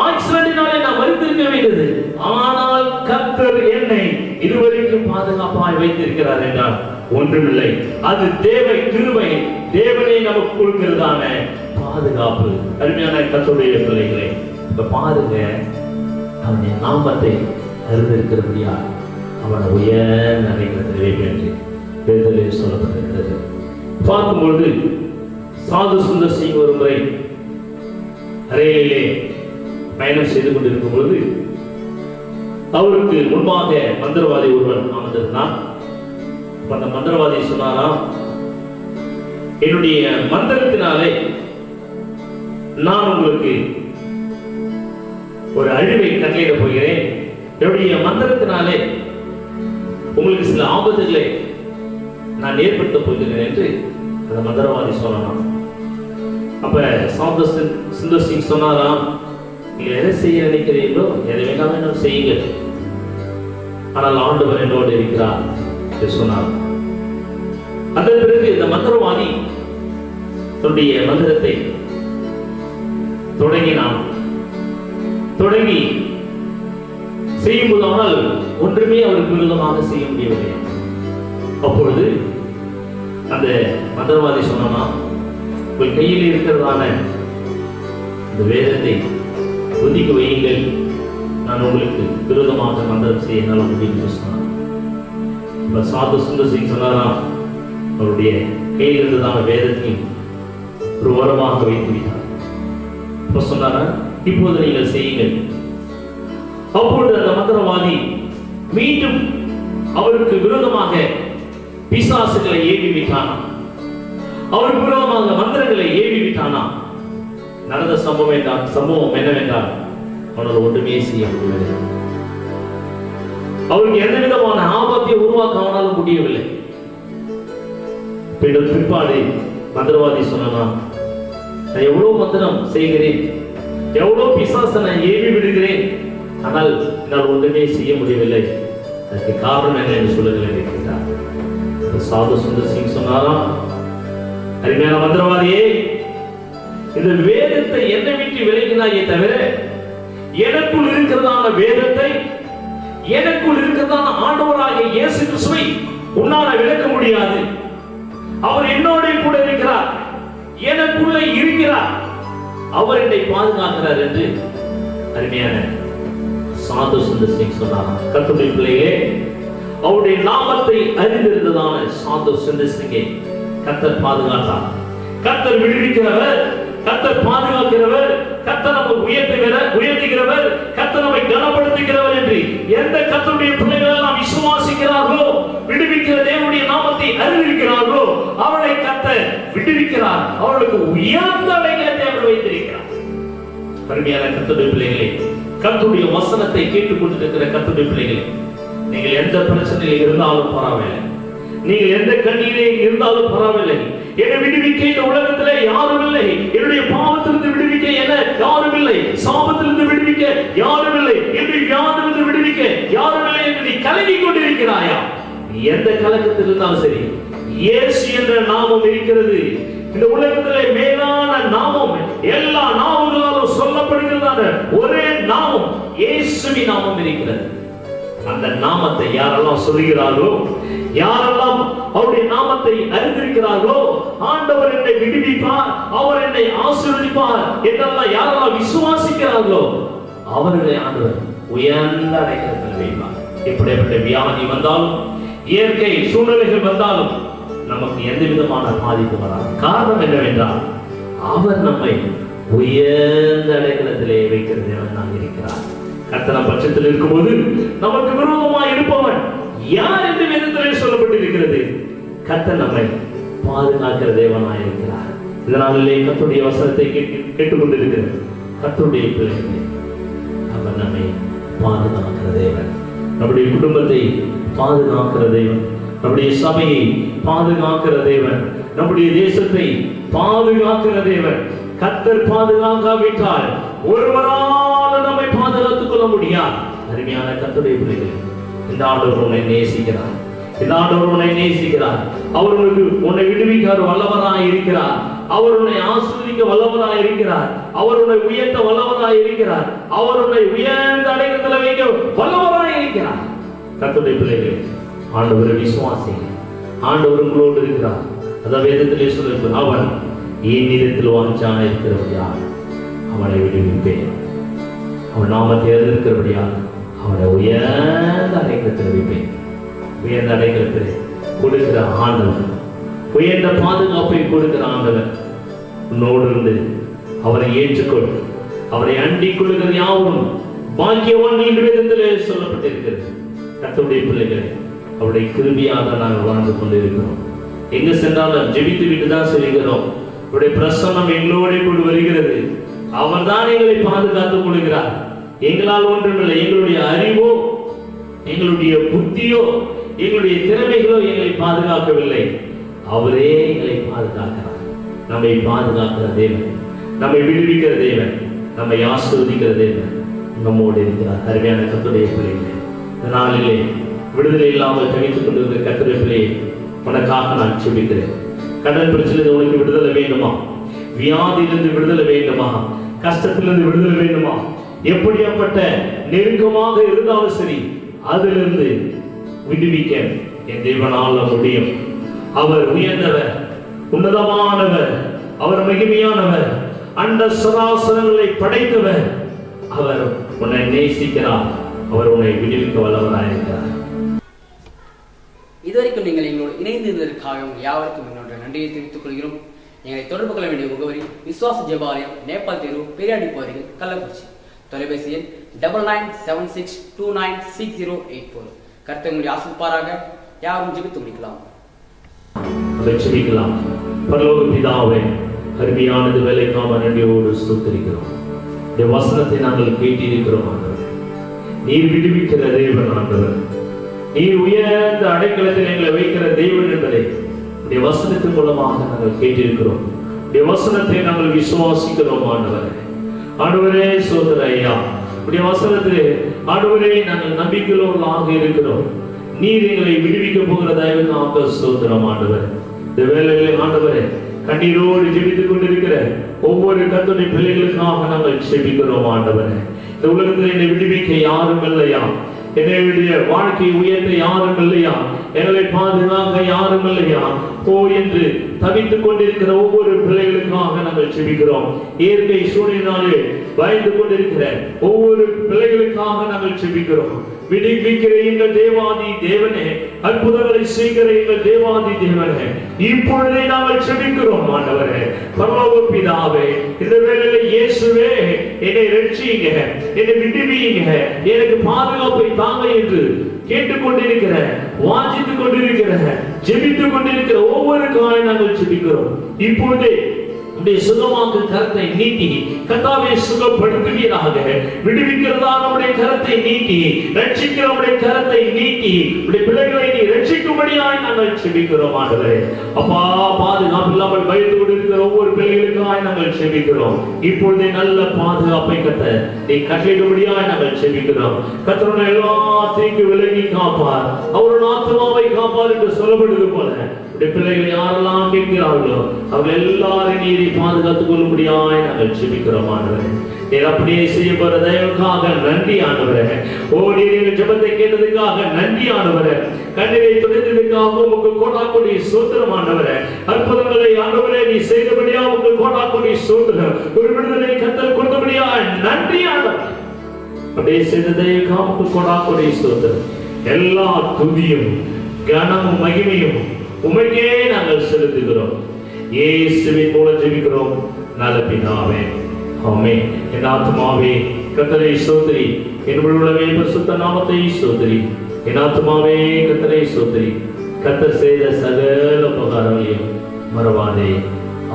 ஆக்சிடென்டினாலே நான் மரித்திருக்க வேண்டியது, ஆனால் கர்த்தர் என்னை இதுவரைக்கும் பாதுகாப்பாய் வைத்திருக்கிறார் என்றால் ஒன்றுமில்லை. அது தேவ கிருபை, தேவனே நமக்கு கொடுக்கிறதான பாதுகாப்பு. அருமையான கர்த்தருடைய பிள்ளைகளே, இப்ப பாருங்க, அவனுடைய நாமத்தை அறிந்திருக்கிறபடியா அவனை உயர் நிலைக்கிறதிலே என்று வேதத்திலே சொல்லப்பட்டிருக்கிறது. பார்க்கும்பொழுது சாது சுந்தர் சிங் ஒரு முறை ரயிலிலே பயணம் செய்து கொண்டிருக்கும் பொழுது அவருக்கு முன்பாக மந்திரவாதி ஒருவன் அமர்ந்திருந்தான். அந்த மந்திரவாதி சொன்னாராம், என்னுடைய மந்திரத்தினாலே நான் உங்களுக்கு ஒரு அழிவை கட்டளையிட போகிறேன், என்னுடைய மந்திரத்தினாலே உங்களுக்கு சில ஆபத்துகளை நான் ஏற்படுத்த போகிறேன் என்று அந்த மந்திரவாதி சொன்னான். அப்ப சுந்தர் சிங் சொன்னாராம், நீங்க எதை செய்ய நினைக்கிறீர்களோ எதை வேண்டாம் செய்யுங்கள், ஆனால் ஆண்டவர் என்னோடு இருக்கிறார் என்று சொன்னார். அதன் பிறகு இந்த மந்திரவாதி தன்னுடைய மந்திரத்தை தொடங்கி செய்யும்போது ஆனால் ஒன்றுமே அவருக்கு விரோதமாக செய்ய முடியவில்லை. அப்பொழுது அந்த மந்திரவாதி சொன்னா, உங்கள் கையில் இருக்கிறதான இந்த வேதத்தை ஒதுக்கி வையுங்கள், நான் உங்களுக்கு விரோதமாக மந்திரம் செய்ய என்னால் முடியும் சொன்னார். இப்ப சாது சுந்தர் சிங் சொன்னாராம், அவருடைய கையில் இருந்ததான வேதத்தை ஒரு ஓரமாக வைத்து விட்டார். இப்ப சொன்னாரா, இப்போது நீங்கள் செய்யுங்கள். அப்பொழுது அந்த மந்திரவாதி மீண்டும் அவருக்கு விரோதமாக பிசாசுகளை ஏவி விட்டானா, அவருக்கு விரோதமாக மந்திரங்களை ஏவி விட்டானா. நடந்த சம்பவம் என்னவென்றால் அவனால் ஒன்றுமே செய்ய முடியவில்லை. அவருக்கு எந்த விதமான ஆபத்தை உருவாக்க அவனால் முடியவில்லை. பிற்பாடு மந்திரவாதி சொன்னா, நான் எவ்வளவு மந்திரம் செய்கிறேன், எவ்வளவு பிசாசை நான் ஏவி விடுகிறேன், ஆனால் என்னால் ஒன்றுமே செய்ய முடியவில்லை. அதுக்கு காரணம் என்ன என்று சொல்லுகிறார். சாது சுந்தர் சிங் சொன்னாராம், அருமையான மந்திரவாதியே, இந்த வேதத்தை என்னை விட்டு விலகினாயே தவிர எனக்குள் இருக்கிறதான வேதத்தை, எனக்குள் இருக்கிறதான ஆண்டவராகிய இயேசு கிறிஸ்துவை உன்னால விளக்க முடியாது. அவர் என்னோட கூட இருக்கிறார், எனக்குள்ள இருக்கிறார், அவர் என்னை பாதுகாக்கிறார் என்று அருமையான சாது சுந்தர் சிங் சொன்னார். கர்த்தருடைய பிள்ளைகளே, அவருடைய நாமத்தை அறிந்திருந்ததான சாது சுந்தர் சிங்கை கர்த்தர் பாதுகாத்தார். கர்த்தர் விடுவிக்கிறவர், கர்த்தர் பாதுகாக்கிறவர், கர்த்தர் நம்மை உயர்த்துகிறவர், கர்த்தர் நம்மை கனப்படுத்துகிறவர் என்று எந்த கர்த்தருடைய பிள்ளைகள் எல்லாம் விசுவாசிக்கிறார்களோ, விடுவிக்கிற தேவனுடைய நாமத்தை அறிந்திருக்கிறார்களோ, அவளை கர்த்தர் விடுவிக்கிறார். அவர்களுக்கு உயர்ந்த அடைகளை தேவன் வைத்திருக்கிறார். அருமையான கர்த்தருடைய பிள்ளைகளே, கர்த்தருடைய வசனத்தை கேட்டுக் கொண்டிருக்கிற கர்த்தருடைய பிள்ளைகளே, நீங்கள் எந்த பிரச்சனையில் இருந்தாலும் பரவாயில்லை, நீங்கள் எந்த கண்ணீரே இருந்தாலும் பரவாயில்லை, என்னை விடுவிக்க இந்த உலகத்திலே யாரும் இல்லை, என்னுடைய பாவத்திலிருந்து விடுவிக்க என யாரும் இல்லை, சாபத்திலிருந்து விடுவிக்க யாரும் இல்லை, என்னுடைய வியாதிலிருந்து விடுவிக்க யாரும் இல்லை என்று நீ கலங்கிக் கொண்டிருக்கிறாயா? நீ எந்த கலக்கத்தில் இருந்தாலும் சரி, இயேசு என்ற நாமம் இருக்கிறது. இந்த உலகத்திலே மேலான நாமம், எல்லா நாமங்களாலும் சொல்லப்படுகிறதான ஒரே நாமம் இயேசுவின் நாமம் இருக்கிறது. அந்த நாமத்தை யாரெல்லாம் சொல்லுகிறார்களோ, யாரெல்லாம் அவருடைய நாமத்தை அறிந்திருக்கிறார்களோ, ஆண்டவர் என்னை விடுவிப்பார், அவர் என்னை ஆசீர்வதிப்பார் என்றெல்லாம் யாரெல்லாம் விசுவாசிக்கிறார்களோ அவர்களை ஆண்டவர் உயர்ந்த அடைக்கலத்தில் வைப்பார். இப்படிப்பட்ட வியாதி வந்தாலும், இயற்கை சூழ்நிலைகள் வந்தாலும் நமக்கு எந்த விதமான பாதிப்பு வராது. காரணம் என்னவென்றால், அவர் நம்மை உயர்ந்த அடைக்கலத்திலே வைக்கிறது நான் இருக்கிறார். கர்த்தர் பட்சத்தில் இருக்கும்போது நமக்கு விரோதமாக இருப்பவன் யார் என்று வேதத்திலே சொல்லப்பட்டிருக்கிறது. கர்த்தர் நம்மை பாதுகாக்கிற தேவனாய் இருக்கிறார். இதனாலே கர்த்தருடைய வசனத்தை கேட்டுக்கொண்டிருக்கிறது கர்த்தருடைய பிள்ளைகளே, அவர் நம்மை பாதுகாக்கிற தேவன், நம்முடைய குடும்பத்தை பாதுகாக்கிற தேவன், நம்முடைய சபையை பாதுகாக்கிற தேவன், நம்முடைய தேசத்தை பாதுகாக்கிற தேவன். கர்த்தர் பாதுகாக்காவிட்டால் ஒருவரால் நம்மை பாதுகாத்துக் கொள்ள முடியாது. அருமையான கர்த்தருடைய பிள்ளைகள், இந்த ஆண்டவர் உன்னை நேசிக்கிறார். இந்த ஆண்டவர் உன்னை நேசிக்கிறார். அவர் உன்னை விடுவிக்க வல்லவராய் இருக்கிறார். அவர் உன்னை ஆசீர்வதிக்க வல்லவராய் இருக்கிறார். அவர் உன்னை உயர்த்த வல்லவராய் இருக்கிறார். அவர் உன்னை உயர்ந்த அடைக்கலத்தில் வைக்க வல்லவராய் இருக்கிறார். கர்த்தருடைய பிள்ளைகள், ஆண்டவரை விசுவாசிங்க. ஆண்டவர் உங்களோடு இருக்கிறார். அதான் வேதத்திலே சொல்லியிருக்கிறார், அவன் என்னிடத்தில் வாஞ்சான இருக்கிறபடியால் அவனை விடுவிப்பேன். அவன் நாமத்தை அறிந்திருக்கிறபடியால் அவனை உயர்ந்த அடைக்கலத்தில் வைப்பேன். உயர்ந்த அடைக்கலத்தில் கொடுக்கிற ஆண்டவர், உயர்ந்த பாதுகாப்பை கொடுக்கிற ஆண்டவர் உன்னோடு இருந்து அவரை ஏற்றுக்கொள். அவரை அண்டிக் கொள்ளுகிற யாவும் பாக்கியவான் என்று வேதத்திலே சொல்லப்பட்டிருக்கிறது. கர்த்தருடைய பிள்ளைகளை, அவருடைய கிருபையாக நாங்கள் வாழ்ந்து கொண்டிருக்கிறோம். எங்கு சென்றாலும் ஜெபித்து விட்டு தான் செல்கிறோம். அவருடைய பிரசன்னம் எங்களோட கொண்டு வருகிறது. அவர் தான் எங்களை பாதுகாத்துக் கொள்கிறார். எங்களால் ஒன்றுமில்லை. எங்களுடைய அறிவோ, எங்களுடைய புத்தியோ, எங்களுடைய திறமைகளோ எங்களை பாதுகாக்கவில்லை. அவரே எங்களை பாதுகாக்கிறார். நம்மை பாதுகாக்கிற தேவன், நம்மை விடுவிக்கிற தேவன், நம்மை ஆசீர்வதிக்கிற தேவன் நம்மோடு இருக்கிறார். அருமையான கர்த்தருடைய பிள்ளைகளே, இந்த நாளிலே விடுதலை இல்லாமல் தவித்துக் கொண்டிருக்கிற கர்த்தருடைய பிள்ளையை உனக்காக நான் ஜெபிக்கிறேன். கடன் பிரச்சனை உனக்கு விடுதலை வேண்டுமா? வியாதியிலிருந்து விடுதலை வேண்டுமா? கஷ்டத்திலிருந்து விடுதலை வேண்டுமா? எப்படியாப்பட்ட நெருக்கமாக இருந்தாலும் சரி, அதிலிருந்து விடுவிக்க என் தேவனால் முடியும். அவர் உயர்ந்தவர், உன்னதமானவர், அவர் மகிமையானவர், அண்ட சராசரங்களை படைத்தவர். அவர் உன்னை நேசிக்கிறார். அவர் உன்னை விடுவிக்க வல்லவராயிருக்கிறார். இதுவரைக்கும் நீங்கள் எங்களோடு இணைந்திருந்ததற்காக யாவருக்கும் என்னோட நன்றியை தெரிவித்துக் கொள்கிறோம். எங்களை தொடர்பு கொள்ள வேண்டிய முகவரி விசுவாச ஜெபாலயம், நேபாள் தெரு, பெரியாடி பகுதியில், கள்ளக்குறிச்சி. தொலைபேசி எண் 9976296084. கர்த்தர் உங்களை ஆசீர்வதிப்பாராக. யாரும் ஜெபித்து முடிக்கலாம். ஜெபிக்கலாம். பரலோக பிதாவே, அருமையானது வேலைக்காக நன்றியோடு ஸ்தோத்திரிக்கிறோம். இந்த வசனத்தை நாங்கள் கேட்டிருக்கிறோம் ஆண்டவர். நீர் விடுவிக்கிற தேவன் ஆண்டவர். நீர் உயர்ந்த அடைக்கலத்தில் எங்களை வைக்கிற தேவன் என்பதை உடைய வசனத்தின் மூலமாக நாங்கள் கேட்டிருக்கிறோம். உடைய வசனத்தை நாங்கள் விசுவாசிக்கிறோம் ஆண்டவரே. ஆண்டவரே சோதர ஐயா, உடைய வசனத்திலே ஆண்டவரே நாங்கள் நம்பிக்கையுள்ளவர்களாக இருக்கிறோம். நீர் எங்களை விடுவிக்க போகிற தயவுக்காக ஸ்தோத்திரம் ஆண்டவர். இந்த வேளையிலே ஆண்டவரே, கண்ணீரோடு ஜெபித்துக் கொண்டிருக்கிற ஒவ்வொரு கர்த்தருடைய பிள்ளைகளுக்காக நாங்கள் ஜெபிக்கிறோம் ஆண்டவரே. இந்த உலகத்தில் என்னை விடுவிக்க யாரும் இல்லையா? என்னுடைய வாழ்க்கை உயர்த்த யாரும் இல்லையா? எங்களை பாதுகாக்க யாரும் இல்லையா? போ என்று தவித்துக் கொண்டிருக்கிற ஒவ்வொரு பிள்ளைகளுக்காக நாங்கள் ஜெபிக்கிறோம். இயற்கை சூழ்நிலையினாலே பயந்து கொண்டிருக்கிற ஒவ்வொரு பிள்ளைகளுக்காக நாங்கள் ஜெபிக்கிறோம். விடுவிக்கிற எங்கள் தேவாதி தேவனே, அற்புதங்களை செய்கிற எங்கள் தேவாதி தேவனே, இப்பொழுதே நாங்கள் ஜெபிக்கிறோம் ஆண்டவரே. பரலோக பிதாவே, இந்த வேளையிலே இயேசுவே என்னை ரட்சியுங்க, என்னை விடுவியுங்க, எனக்கு பாதுகாப்பை தாங்க என்று கேட்டுக்கொண்டிருக்கிற, வாஞ்சித்துக் கொண்டிருக்கிற, ஜெபித்துக் கொண்டிருக்கிற ஒவ்வொரு காலை நாங்கள் ஜெபிக்கிறோம். இப்பொழுதே உடைய சுகமாக்கு கரத்தை நீட்டி கர்த்தாவே சுகப்படுத்துவீராக. விடுவிக்கிறதா நம்முடைய கரத்தை நீட்டி, ரட்சிக்கிற நம்முடைய கரத்தை நீட்டி உடைய பிள்ளைகளை நீ ரட்சிக்கும்படியாய் நாங்கள் ஜெபிக்கிறோம் ஆண்டவரே. அப்பா, பாதுகாப்பு இல்லாமல் பயந்து கொண்டிருக்கிற ஒவ்வொரு பிள்ளைகளுக்காய் நாங்கள் ஜெபிக்கிறோம். இப்பொழுதே நல்ல பாதுகாப்பை கத்த நீ கட்டளையிடும்படியாய் நாங்கள் ஜெபிக்கிறோம். கர்த்தருடைய எல்லா தீங்கு விலகி காப்பார், அவருடைய ஆத்மாவை காப்பார் என்று சொல்லப்படுவது போல பிள்ளைகள் யாரெல்லாம் கேட்கிறார்களோ அவர்கள் எல்லாரும் நீதி பாதுகாத்துக் கொள்ளும்படியாய் நாங்கள் ஜெபிக்கிறோம் ஆண்டவரே. நீர் அப்படியே செய்ய போற தயவுக்காக நன்றி ஆண்டவரே. ஓ நீர் எங்கள் ஜெபத்தை கேட்டதுக்காக நன்றி ஆண்டவரே. கண்ணீரை துடைத்ததுக்காக உமக்கு கோடாக்கோடி ஸ்தோத்திரம் ஆண்டவரே. அற்புதங்களை ஆண்டவரே நீ செய்தபடியா உமக்கு கோடாக்கோடி ஸ்தோத்திரம். ஒரு விடுதலை கர்த்தர் கொடுத்தபடியா நன்றி ஆண்டவரே. அப்படியே செய்த தயவுக்காக உமக்கு கோடாக்கோடி ஸ்தோத்திரம். எல்லா துதியும் கனமும் மகிமையும் உமக்கே நாங்கள் செலுத்துகிறோம். இயேசுவின் மூலம் ஜெபிக்கிறோம் நல்ல பிதாவே, ஆமென். என் ஆத்துமாவே கர்த்தரை ஸ்தோத்திரி, என் முழு உள்ளமே பரிசுத்த நாமத்தை ஸ்தோத்திரி. என் ஆத்துமாவே கர்த்தரை ஸ்தோத்திரி, கர்த்தர் செய்த சகல உபகாரங்களையும் மறவாதே.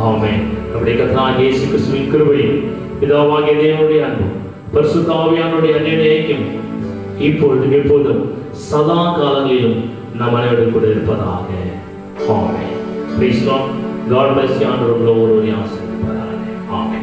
ஆமென். நம்முடைய கர்த்தராகிய இயேசு கிறிஸ்துவின் கிருபையும் பிதாவாகிய தேவனுடைய அன்பும் பரிசுத்த ஆவியானவருடைய அன்பின் இப்பொழுதும் எப்போதும் சதா காலங்களிலும் நம் அனைவரும் கூட இருப்பதாக. ஆமென். Praise God. God bless you. ஆண்டவர் உங்களை ஒருவரையும் ஆசீர்வதிப்பாராக. ஆமென்.